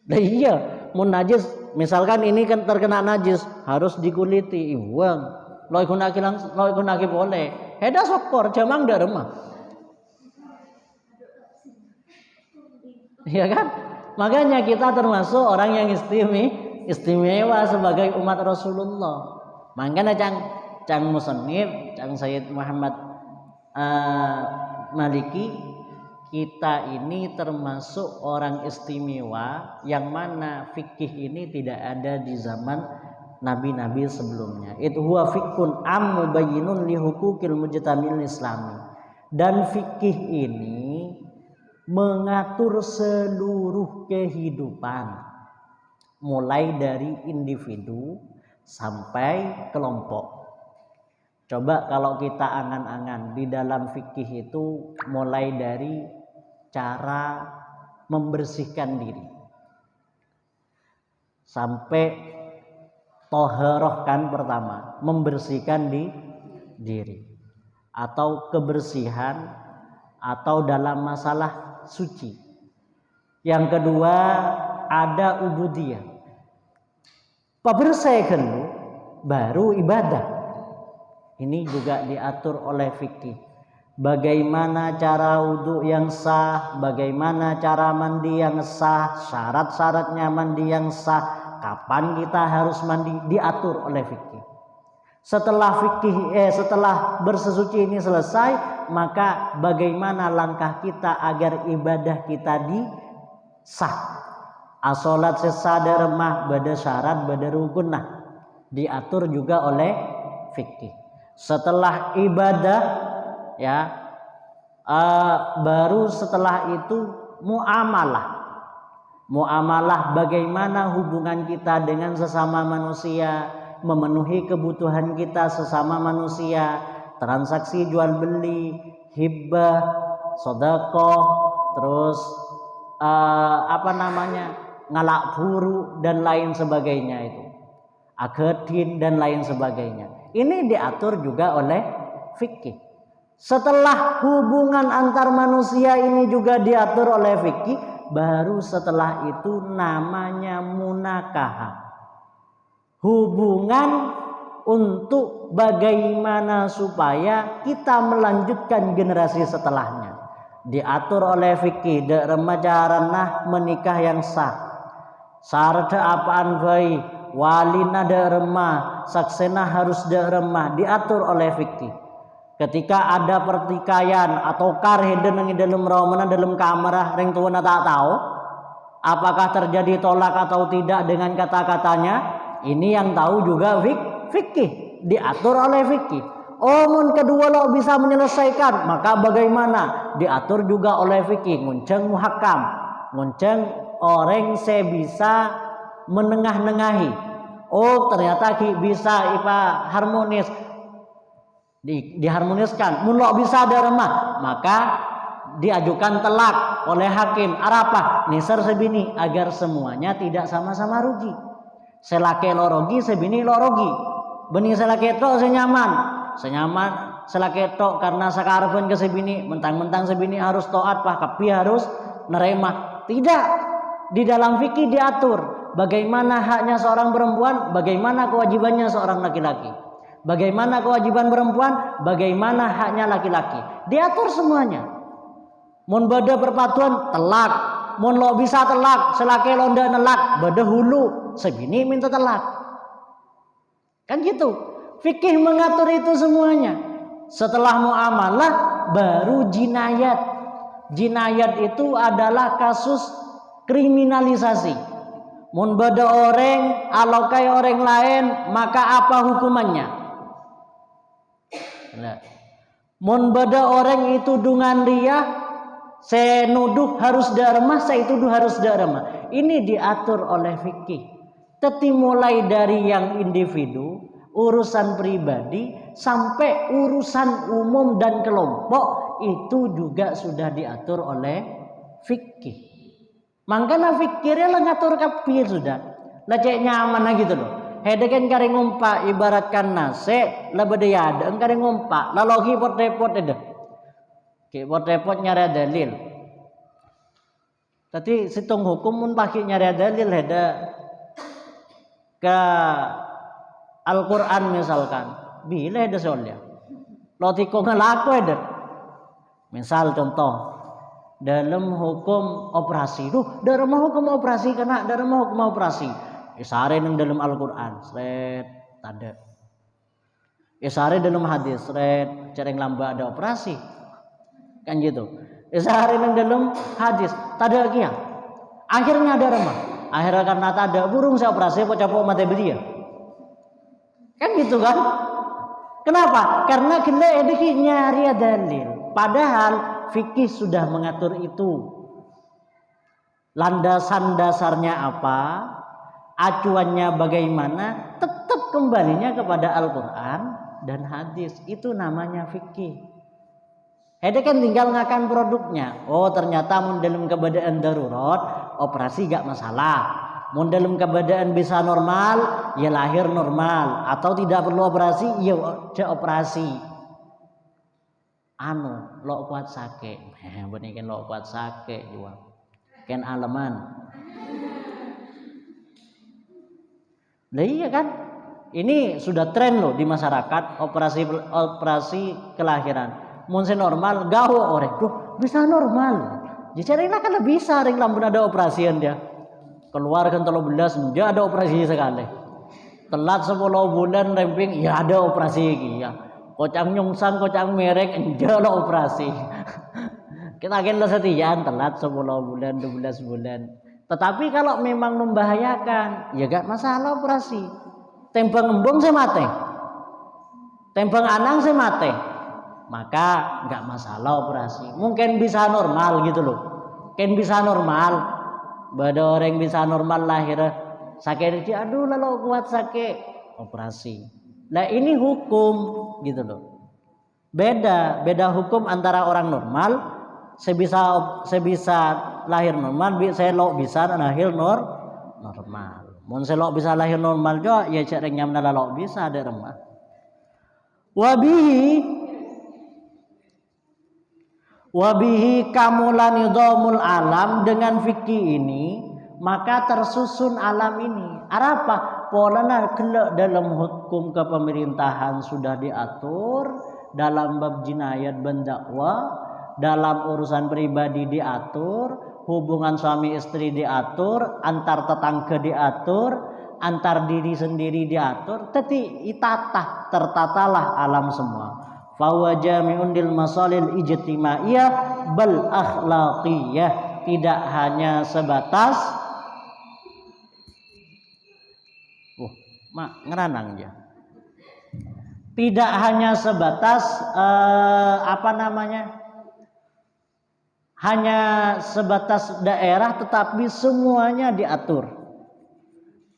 Nah iya, mau najis misalkan ini kan terkena najis harus dikuliti iwang. Lo ikunaki boleh. Heda sokor jamang dak remah. Iya kan? Makanya kita termasuk orang yang istimewa sebagai umat Rasulullah. Makanya cang musannif, cang Sayyid Muhammad Maliki, kita ini termasuk orang istimewa yang mana fikih ini tidak ada di zaman nabi-nabi sebelumnya. Itu huwa fiqhun am mubayyinun li huquqil mujtamil islami. Dan fikih ini mengatur seluruh kehidupan mulai dari individu sampai kelompok. Coba kalau kita angan-angan di dalam fikih itu mulai dari cara membersihkan diri sampai Toharoh kan pertama, membersihkan di diri, atau kebersihan, atau dalam masalah suci. Yang kedua ada ubudiyah. Pabersih dulu baru ibadah. Ini juga diatur oleh fikih. Bagaimana cara wudhu yang sah, bagaimana cara mandi yang sah, syarat-syaratnya mandi yang sah, kapan kita harus mandi, diatur oleh fikih. Setelah bersesuci ini selesai, maka bagaimana langkah kita agar ibadah kita sah. As-sholat sesada remah, bada syarat, bada rukun, diatur juga oleh fikih. Setelah ibadah, ya, baru setelah itu muamalah bagaimana hubungan kita dengan sesama manusia, memenuhi kebutuhan kita sesama manusia, transaksi jual beli, hibah, sedekah, terus ngalak buru dan lain sebagainya, itu agadin dan lain sebagainya. Ini diatur juga oleh fikih. Setelah hubungan antar manusia ini juga diatur oleh fikih, baru setelah itu namanya munakahah. Hubungan untuk bagaimana supaya kita melanjutkan generasi setelahnya. Diatur oleh fikih, de remaja ranah menikah yang sah. Syarat apaan bayi, walina de remah, saksena harus de remah, diatur oleh fikih. Ketika ada pertikaian atau karheden yang dalam romana dalam kamar ring tuan tak tahu apakah terjadi tolak atau tidak dengan kata-katanya, ini yang tahu juga fikih, diatur oleh fikih. Mun kedua lo bisa menyelesaikan, maka bagaimana, diatur juga oleh fikih. Ngunceng muhakam, ngunceng orang saya bisa menengah-nengahi. Ternyata bisa harmonis, diharmoniskan. Mun lo bisa ada remah, maka diajukan telak oleh hakim. Arapa nisar sebini, agar semuanya tidak sama-sama rugi. Selake lo rugi, sebini lo rugi. Benih selake tok senyaman, selake tok karena sakarepen ke sebini, mentang-mentang sebini harus taat, kapi harus nerima. Tidak. Di dalam fikih diatur bagaimana haknya seorang perempuan, bagaimana kewajibannya seorang laki-laki. Bagaimana kewajiban perempuan, bagaimana haknya laki-laki. Diatur semuanya. Mun bada perpatuan telak, mun lo bisa telak, selake lo ndak nelak, bada hulu, sebini minta telak. Kan gitu. Fikih mengatur itu semuanya. Setelah muamalah baru jinayat. Jinayat itu adalah kasus kriminalisasi. Mun bada orang alokai orang lain, maka apa hukumannya? Mun bada orang itu dengan dia, saya nuduh harus darmah, saya tuduh harus darmah. Ini diatur oleh fikih. Teti mulai dari yang individu, urusan pribadi, sampai urusan umum dan kelompok, itu juga sudah diatur oleh fikih. Makanya fikirnya lah ngatur kapir sudah. Lah cek nyaman gitu loh. Hedekan kare ngumpak ibaratkan nase, lah beda ada kare ngumpak, lah logi pot-repot ada. Ki pot-repot nyari dalil. Tapi situng hukum mun pakai nyari dalil heda ke Al-Quran misalkan, bila ada soalnya, lo tiko ngelaku ada. Misal contoh, dalam hukum operasi, dalam hukum operasi kena, dalam hukum operasi, isare nang dalam Al-Quran, seret tanda, isare dalam hadis, seret cereng lamba ada operasi, kan gitu. Isare nang dalam hadis, tada kia, akhirnya ada remah. Akhirnya karena tak ada burung saya operasi pocapok mati belia. Kan gitu kan? Kenapa? Karena kita nyari dalil. Padahal fikih sudah mengatur itu. Landasan dasarnya apa? Acuannya bagaimana? Tetap kembalinya kepada Al-Quran dan hadis. Itu namanya fikih. Ada kan tinggal ngakan produknya. Ternyata mun dalam keadaan darurat operasi gak masalah. Mun dalam keadaan bisa normal, ya lahir normal, atau tidak perlu operasi, ya operasi. Lo kuat sakit, benikan lo kuat sakit juga. Ken aleman. Lah iya kan? Ini sudah tren loh di masyarakat operasi kelahiran. Mun normal gawo orang, bisa normal. Jadi kan bisa ring lamun ada operasian dia. Keluar kan 13 dia ada operasi sekali. Telat 10 bulan remping ya ada operasi ya. Kocang nyungsang kocang merek dia ada operasi. Kita akan kesetiaan telat 10 bulan 12 bulan. Tetapi kalau memang membahayakan ya gak masalah operasi. Tembang embung saya mati. Tembang anang saya mati. Maka gak masalah operasi. Mungkin bisa normal gitu loh. Mungkin bisa normal. Bada orang bisa normal lahir sakit dia aduh lalu kuat sakit operasi. Nah ini hukum gitu loh. Beda hukum antara orang normal sebisa lahir normal saya bisa lahir normal. Mun saya bisa lahir normal juga ya cek nyam nala bisa ada remah. Wabihi kamulan idhamul alam, dengan fikih ini maka tersusun alam ini. Apa? Polana kelak dalam hukum kepemerintahan sudah diatur, dalam bab jinayat bendakwa, dalam urusan pribadi diatur, hubungan suami istri diatur, antar tetangga diatur, antar diri sendiri diatur, tertatalah alam semua. Fahuwa jami'un lil masalil ijtimaiyah bal akhlaqiyah, tidak hanya sebatas ngeranang ya. Tidak hanya sebatas hanya sebatas daerah, tetapi semuanya diatur.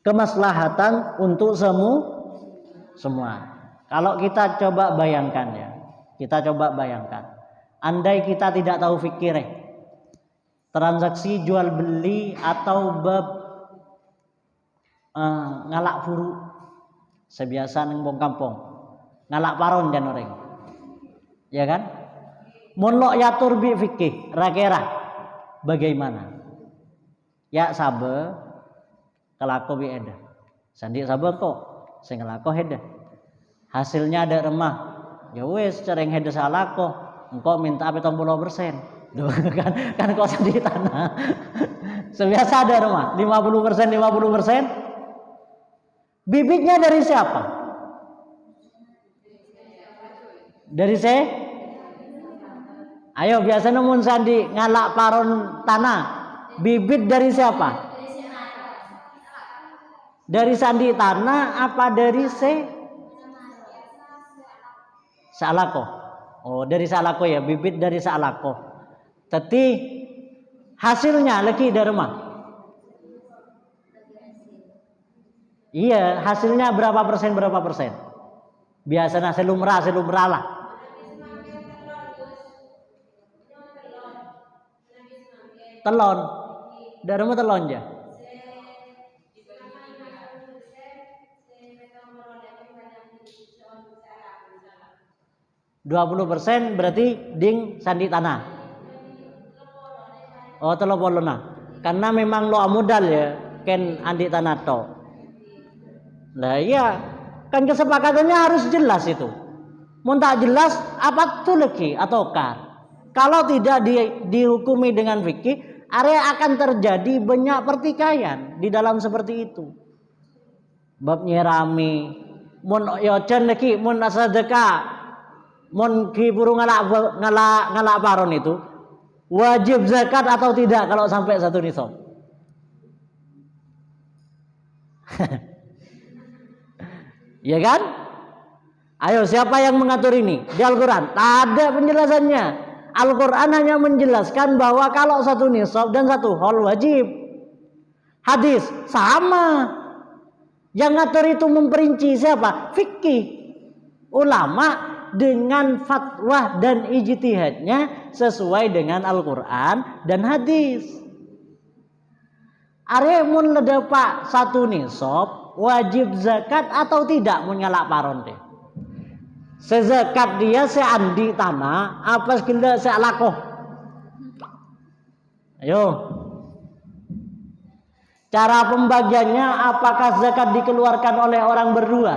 Kemaslahatan untuk semua. Kalau kita coba bayangkan ya, andai kita tidak tahu fikir, transaksi jual beli atau bab ngalak furu, sebiasa neng bong kampung, ngalak paron dan orang, ya kan? Mun lo yatur bi fikih, rakera, bagaimana? Ya sabe, kelako bi eda, sandi sabe kok, sing kelako eda. Hasilnya ada remah, ya wes cereng hede salah kok, engkau minta apa 50%, kan kau di tanah, sebiasa ada remah, 50%, bibitnya dari siapa? Dari saya? Ayo biasa nemun sandi ngalak paron tanah, bibit dari siapa? Dari sandi tanah apa dari Salako. Oh, dari salako ya, bibit dari salako. Tapi hasilnya lagi dari rumah. Iya, hasilnya berapa persen? Biasanya selumrah lah. Telon. Dari rumah telon aja. 20% berarti ding sandi tanah. Oh, telopolona. Karena memang lo modal ya, ken andi tanah to. Nah iya, kan kesepakatannya harus jelas itu. Mun tak jelas apa tuh lagi atau kar. Kalau tidak dihukumi dengan fikih, area akan terjadi banyak pertikaian di dalam seperti itu. Bab nyerami, mun yocan lagi, mun sedekah. Mon ki buru ngalak paron itu wajib zakat atau tidak kalau sampai satu nisab? Ya kan? Ayo siapa yang mengatur ini di Al-Quran? Tak ada penjelasannya. Al-Quran hanya menjelaskan bahwa kalau satu nisab dan satu haul wajib. Hadis sama. Yang ngatur itu memperinci siapa? Fikih, ulama dengan fatwa dan ijtihadnya sesuai dengan Al-Quran dan hadis. Are mun ledepak satu nisab wajib zakat atau tidak mun ngalak paron deh. Sezakat dia seandi tanah apa sekila sealakoh. Ayo. Cara pembagiannya apakah zakat dikeluarkan oleh orang berdua?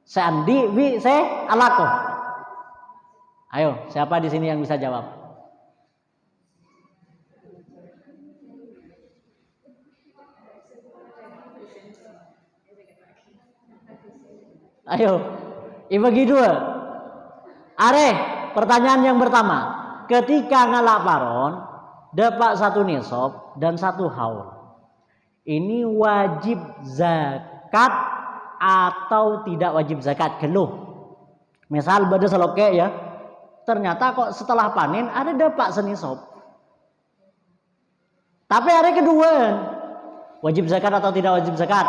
Seandi bi sealakoh. Ayo, siapa di sini yang bisa jawab? Ayo, bagi dua. Are, pertanyaan yang pertama. Ketika ngalak paron, dapat satu nisab dan satu haul. Ini wajib zakat atau tidak wajib zakat? Geluh. Misal beda seloke ya. Ternyata kok setelah panen ada dapat senisab. Tapi hari kedua, wajib zakat atau tidak wajib zakat?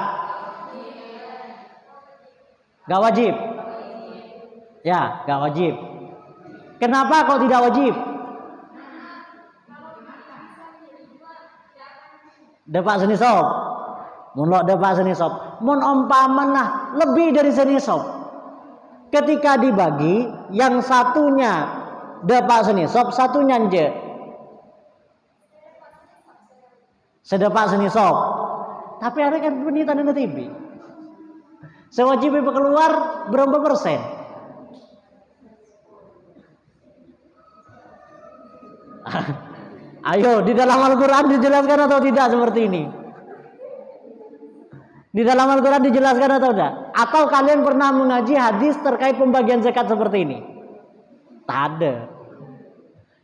Gak wajib. Ya, gak wajib. Kenapa kok tidak wajib? Dapat senisab. Mun lo dapat senisab, mun umpamana lebih dari senisab. Ketika dibagi, yang satunya dapat senisab, satunya nje. Sedapat senisab. Tapi ada kan penita dan tibi. Sewajib keluar berapa persen? Ayo, di dalam Al-Quran dijelaskan atau tidak seperti ini? Di dalam Al-Quran dijelaskan atau tidak? Atau kalian pernah mengaji hadis terkait pembagian zakat seperti ini? Tak ada.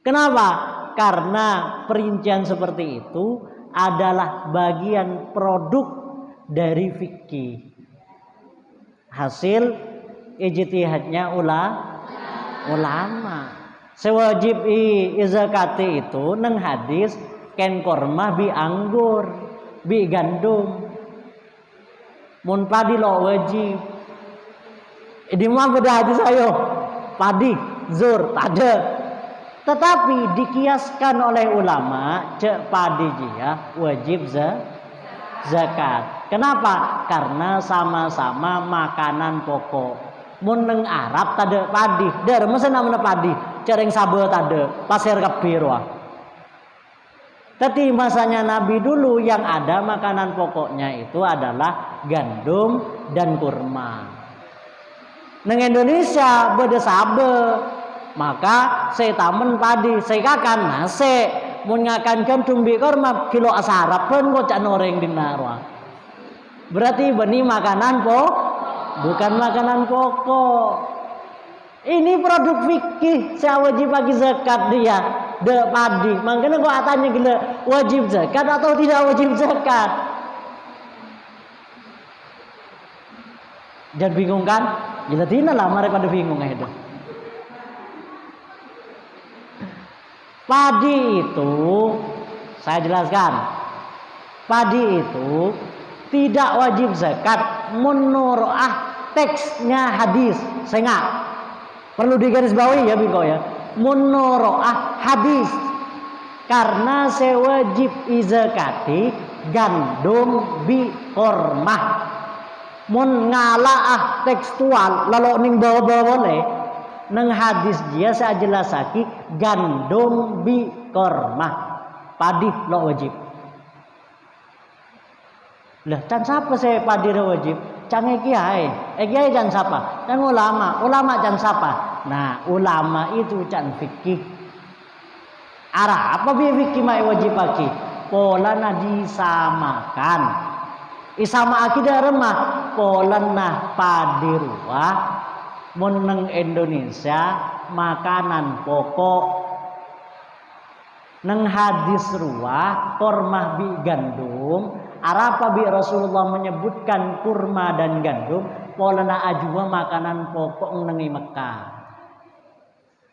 Kenapa? Karena perincian seperti itu adalah bagian produk dari fikih. Hasil ijtihadnya ulama. Sewajib zakati itu neng hadis ken korma bi anggur, bi gandum. Mun padi lo wajib. Di mana beda hadis ayo? Padi, zur, tada. Tetapi dikiaskan oleh ulama cek padi dia wajib zakat. Kenapa? Karena sama-sama makanan pokok. Mun neng Arab tada padi, der mesen namanya padi, cereng sabe tada, pasir kabir wah. Tapi masanya Nabi dulu yang ada makanan pokoknya itu adalah gandum dan kurma. Neng Indonesia beda sabe, maka saya tamen padi, saya kakan nase, mun ngakan gandum bi kurma kilo asarap pun kok cak noreng di narwa. Berarti benih makanan bukan makanan pokok. Ini produk fikih, saya wajib bagi zakat dia, de padi. Makanya gua tanya gila, wajib zakat atau tidak wajib zakat? Jangan bingung kan? Gila tina lah, mereka pada bingung itu. Padi itu, saya jelaskan. Padi itu tidak wajib zakat menurut teksnya hadis. Saya nggak perlu digarisbawahi ya biko ya. Menurut hadis karena saya wajib izakati gandum bi kormah. Mun ngala tekstual lalu ning bawa-bawa boleh neng hadis dia saya jelasaki gandum bi kormah padi lo wajib. Lah, can siapa saya padi wajib? Can kiai. Kiai can siapa? Can ulama. Ulama can siapa? Nah, ulama itu can fikih. Arah apa bi fikih mai wajib pagi? Pola na disamakan. Isama akidah remah. Pola nah padi ruah. Mun Indonesia makanan pokok. Neng hadis ruah kormah bi gandum. Arapa bi Rasulullah menyebutkan kurma dan gandum polana ajwa makanan pokok nengi Mekah.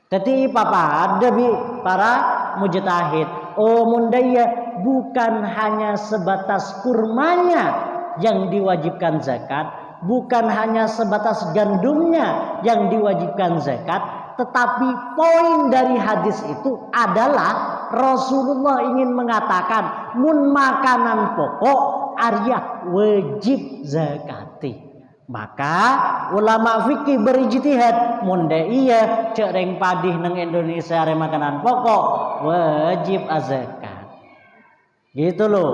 Jadi papa ada bi para mujtahid. Oh mundaya bukan hanya sebatas kurmanya yang diwajibkan zakat, bukan hanya sebatas gandumnya yang diwajibkan zakat, tetapi poin dari hadis itu adalah Rasulullah ingin mengatakan mun makanan pokok arya wajib zakati. Maka ulama fikih berijtihad mun iya cereng padih nang Indonesia are makanan pokok wajib zakat. Gitu loh.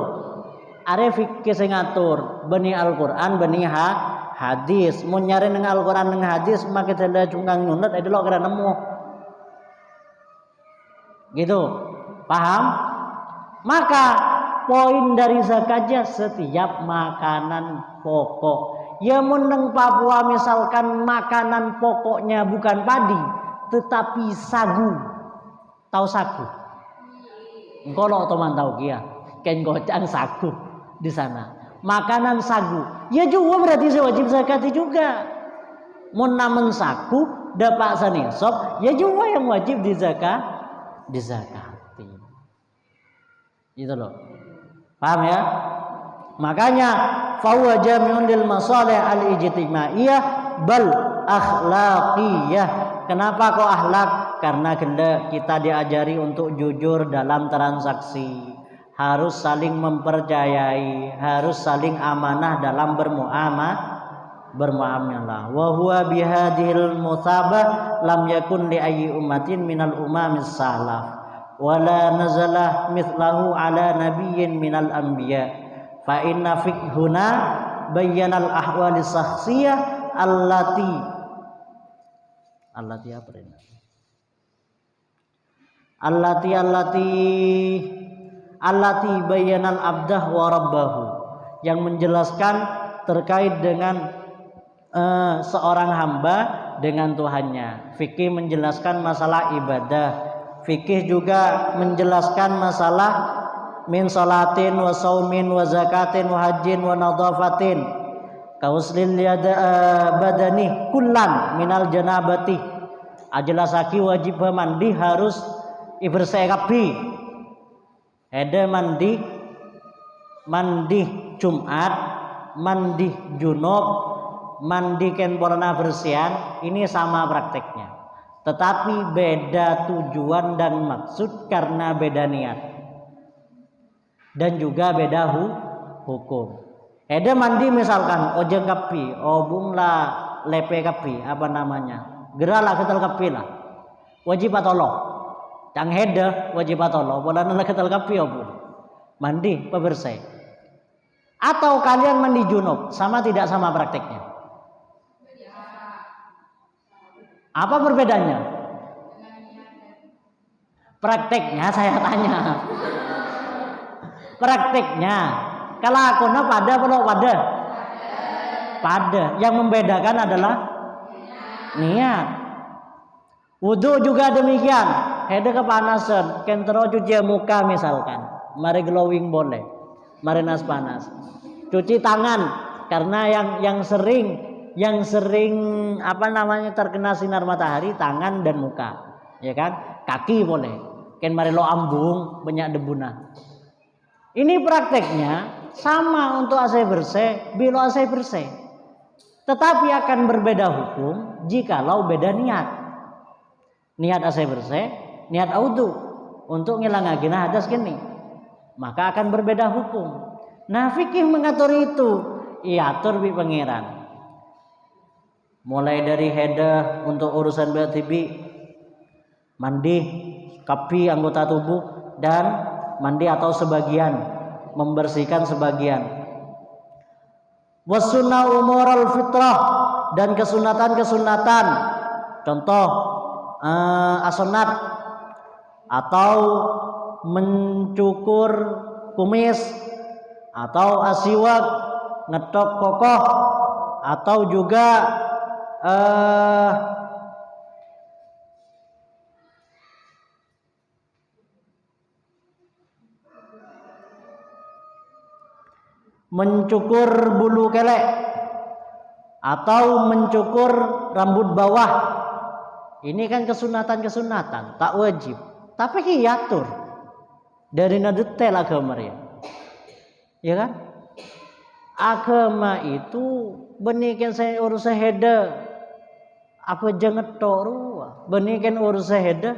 Are fikih sing ngatur beni Al-Qur'an beni hadis. Mun nyari nang Al-Qur'an nang hadis make tanda cungkang nyunat ade lo kira nemu. Gitu. Paham? Maka poin dari zakatnya setiap makanan pokok. Ya meneng Papua misalkan makanan pokoknya bukan padi tetapi sagu. Tahu sagu? Engkau lo teman tahu kia. Ken gocang sagu di sana. Makanan sagu. Ya juga berarti wajib zakat juga. Mun namen sagu dapat sanisab ya juga yang wajib dizakati. Gitu loh. Paham ya? Makanya fahuwa jami'un lil masalih al-ijtimaiyah bal akhlaqiyah. Kenapa kok akhlak? Karena kita diajari untuk jujur dalam transaksi, harus saling mempercayai, harus saling amanah dalam bermuamalah. Wa huwa bihadhil musabah lam yakun li ayyi ummatin minal umamis salaf wala nazalah mithlahu ala nabiyyin minal anbiya. Fa inna fiqhuna bayyanal ahwali syakhsiyah allati apa ini? Allati bayyanal abdah wa rabbahu, yang menjelaskan terkait dengan seorang hamba dengan Tuhannya. Fikih menjelaskan masalah ibadah. Fikih juga menjelaskan masalah min salatin wa saumin wa zakatin wa hajjin wa nadhafatin kauslil badani kullan minal janabati. Ajelasaki wajib mandi harus bersih kabeh. Ada mandi Jumat, mandi junub, mandi ken purna bersihan, ini sama prakteknya. Tetapi beda tujuan dan maksud karena beda niat. Dan juga beda hukum. Ada mandi misalkan ojeng kapi, obunglah lepe kapi, apa namanya? Geralah ketel kapi lah. Wajib atolo. Cang heda wajib atolo, boleh ketel kapi obung. Mandi bebersih. Atau kalian mandi junub, sama tidak sama prakteknya? Apa perbedaannya? Prakteknya saya tanya. Prakteknya kalau akuna pada belum pada. Yang membedakan adalah niat. Wudu juga demikian. Hede kepanasan, kentero cuci muka misalkan, mari glowing boleh, mari nas panas. Cuci tangan karena yang sering apa namanya terkena sinar matahari tangan dan muka, ya kan? Kaki boleh, ken mari lo ambung banyak debuna. Ini prakteknya sama untuk AC bersih, bila AC bersih. Tetapi akan berbeda hukum jikalau beda niat. Niat AC bersih, niat audu untuk ngilangin hadas gini. Maka akan berbeda hukum. Nah, fikih mengatur itu, iatur bi pangeran. Mulai dari hedah untuk urusan bertibi, mandi, kapi anggota tubuh dan mandi atau sebagian, membersihkan sebagian. Wasunnah umural fitrah, dan kesunatan. Contoh asonat atau mencukur kumis atau asiwak, ngetok kokoh atau juga mencukur bulu kelek atau mencukur rambut bawah. Ini kan kesunatan, tak wajib. Tapi hiatur dari detail agama ya. Ya kan? Agama itu benikan saya urus heda apa jangan toru benikan urus heda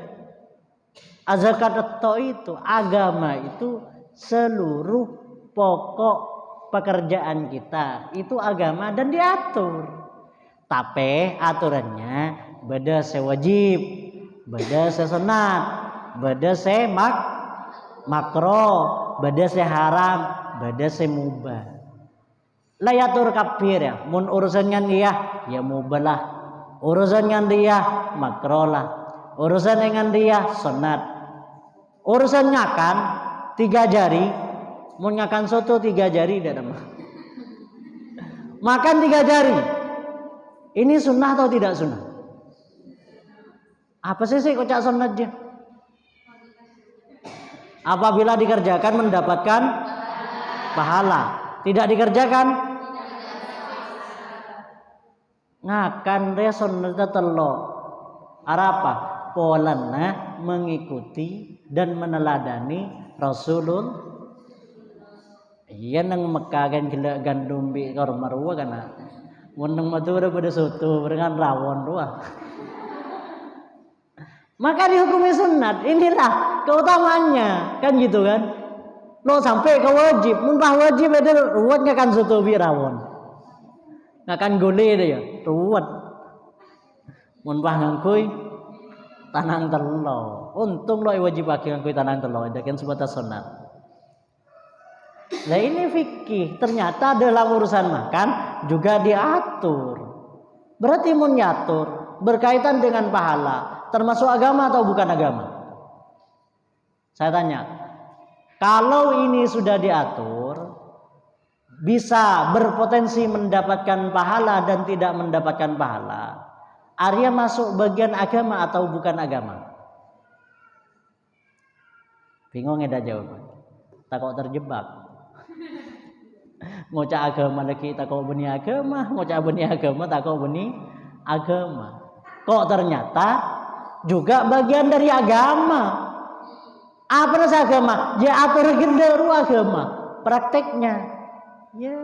Zakat itu agama itu seluruh pokok pekerjaan kita itu agama dan diatur. Tapi aturannya beda sewajib, beda sesunat, beda makro, beda haram, beda mubah. Layatur kafir ya, mun urusannya dia ya mubah lah, urusannya dia makro lah, urusan dengan dia sunat. Urusan ngakan 3 jari, mau ngakan soto 3 jari tidak ada. Makan 3 jari, ini sunnah atau tidak sunnah? Apa sih kocak sunnahnya? Apabila dikerjakan mendapatkan pahala, tidak dikerjakan ngakan dia sunnah telo. Apa? Polana mengikuti dan meneladani Rasulullah. Iya nang Mekah kan gila gandum bi kor marwa kana. Mun nang Madura pada soto dengan rawon doang. Maka dihukumi sunat. Inilah keutamaannya, kan gitu kan? Lo sampai ke wajib, mun bah wajib itu ruwet ngakan soto bi rawon. Ngakan gole dia, ruwet. Mun bah ngangkuy tanang telo. Untung lo wajib akil ngangkuy tanang telo, ada kan sebatas sunat. Nah ini fikih, ternyata dalam urusan makan juga diatur. Berarti mun nyatur berkaitan dengan pahala, termasuk agama atau bukan agama? Saya tanya, kalau ini sudah diatur, bisa berpotensi mendapatkan pahala dan tidak mendapatkan pahala, Arya masuk bagian agama atau bukan agama? Bingung ada jawaban. Takut terjebak. Ngocak agama lagi takut beni agama, ngocak beni agama takut beni agama. Kok ternyata juga bagian dari agama. Apa nasa agama? Ya atur genderu agama. Prakteknya, ya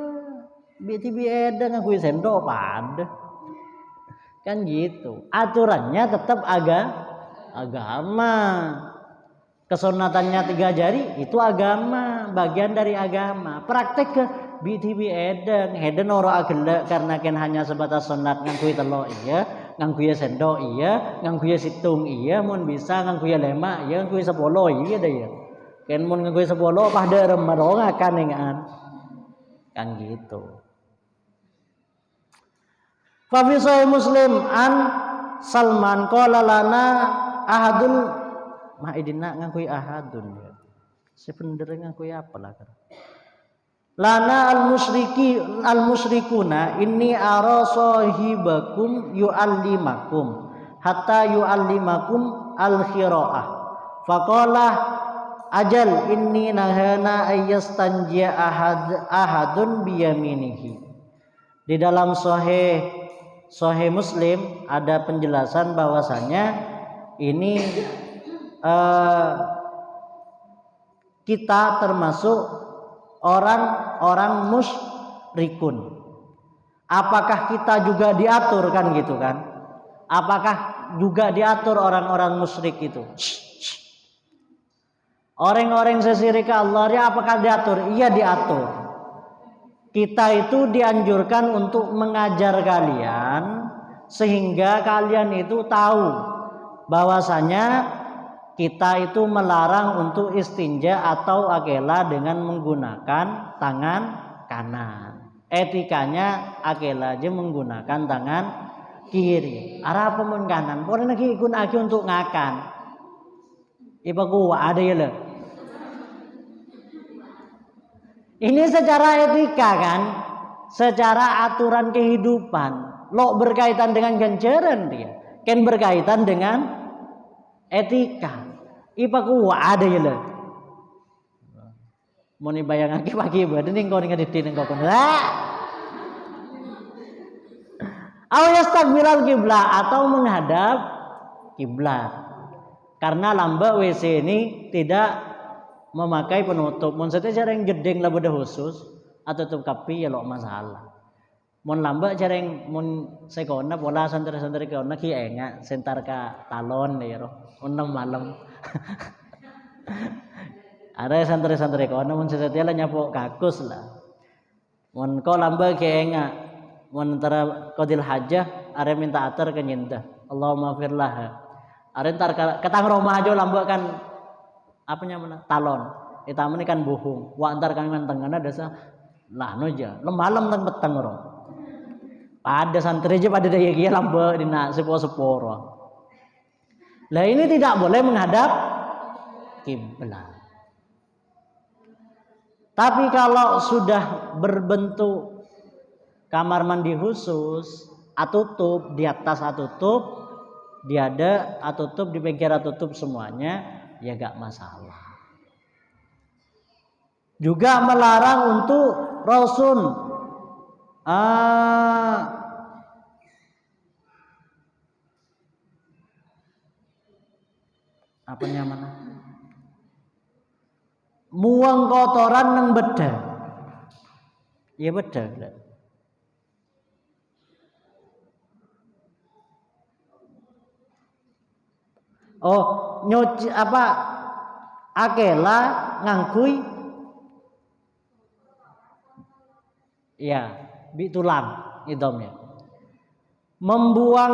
BTB ada ngakui sendok pada. Kan gitu. Aturannya tetap agama. Kesunatannya 3 jari itu agama, bagian dari agama. Praktek ke BTB eden oro agenda karena kan hanya sebatas sunat ngangkui telo iya, ngangkui sendok iya, ngangkui situng iya, mun bisa ngangkui lema iya, ngangkui 10 iya deh ya. Kan mun ngangkui 10 pada remarong akan dengan kan gitu. Fa fi sahih Muslim an Salman qala lana ahadun ma'idina ngakui ahadun ya. Sebenarnya ngakui apa lah kan? Lana al musyrikuna inni ara sahibakum yu'allimakum hatta yu'allimakum al khiraah. Faqala ajal inni nahana ayyastanjiya ahadun biyaminihi. Di dalam Sahih Muslim ada penjelasan bahwasanya ini kita termasuk orang-orang musyrikun. Apakah kita juga diatur kan gitu kan? Apakah juga diatur orang-orang musyrik itu? Orang-orang sesirik Allah ya apakah diatur? Iya diatur. Kita itu dianjurkan untuk mengajar kalian sehingga kalian itu tahu bahwasanya kita itu melarang untuk istinja atau akela dengan menggunakan tangan kanan. Etikanya akela aja menggunakan tangan kiri. Arah pemun kanan. Pokoknya lagi gunaki untuk ngakan. Ibaku ada ya le. Ini secara etika kan, secara aturan kehidupan, lo berkaitan dengan ganjaran dia, kan berkaitan dengan etika. Ipaku ada ya le. Mau nih bayang lagi pagi badan nih kau nih ngeditin kau pun lah. Awastakbilal kiblat atau menghadap kiblat. Karena lamba WC ini tidak memakai penutup. Mun sate jarang gedeng lah beda khusus atau tutup kapi ya lo masalah. Mun lamba jarang mun sekona pola santai-santai kona ki enga sentar ka talon ya ro. Unang malam. Ada santri-santri kono mun sesetia lah nyapo kakus lah. Mun ko lamba keenga mun antara qadil hajah are minta atar ke nyinta. Allahumma firlah. Are entar ketang Roma aja lamba kan apanya mana talon. Itamu ini kan bohong. Wa antar kan tengana dasa lah noja. Lemalem teng peteng ro. Pada santri aja pada daya kia lamba dina sepo-seporo. Lah ini tidak boleh menghadap kiblat. Tapi kalau sudah berbentuk kamar mandi khusus, atutup di atas atutup, di ada atutup di pinggir atutup semuanya, ya gak masalah. Juga melarang untuk rausun, apa namanya? Muang kotoran nang beda. Ya beda. Oh, nyuci apa? Akela ngangkui. Ya, bitulang idomnya. Membuang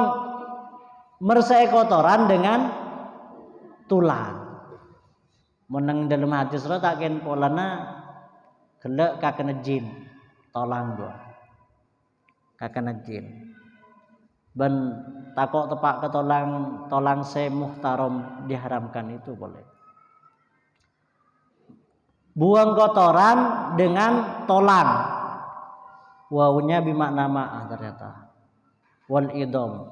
mersai kotoran dengan tulang. Menang dalam hati surah takin polana gelek kakena jin tolang dua kakena jin ben takok tepak ke tolang se muhtaram diharamkan itu boleh. Buang kotoran dengan tolang, wawunya bimakna ma'ah ternyata wal idom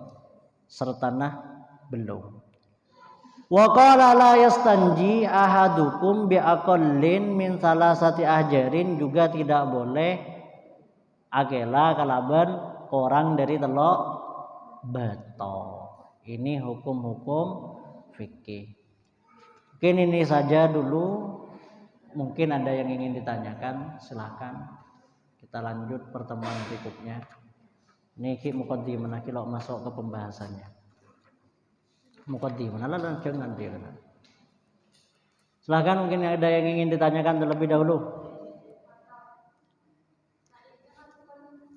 serta nah belum. Wa qala la yastanji ahadukum bi aqallin min salasati ahjarin, juga tidak boleh akela kalaban orang dari telok beto. Ini hukum-hukum fikih. Mungkin ini saja dulu. Mungkin ada yang ingin ditanyakan, silakan. Kita lanjut pertemuan berikutnya. Niki muqaddimah kalau masuk ke pembahasannya. Muqaddimah lah jangan dia. Silakan, mungkin ada yang ingin ditanyakan terlebih dahulu.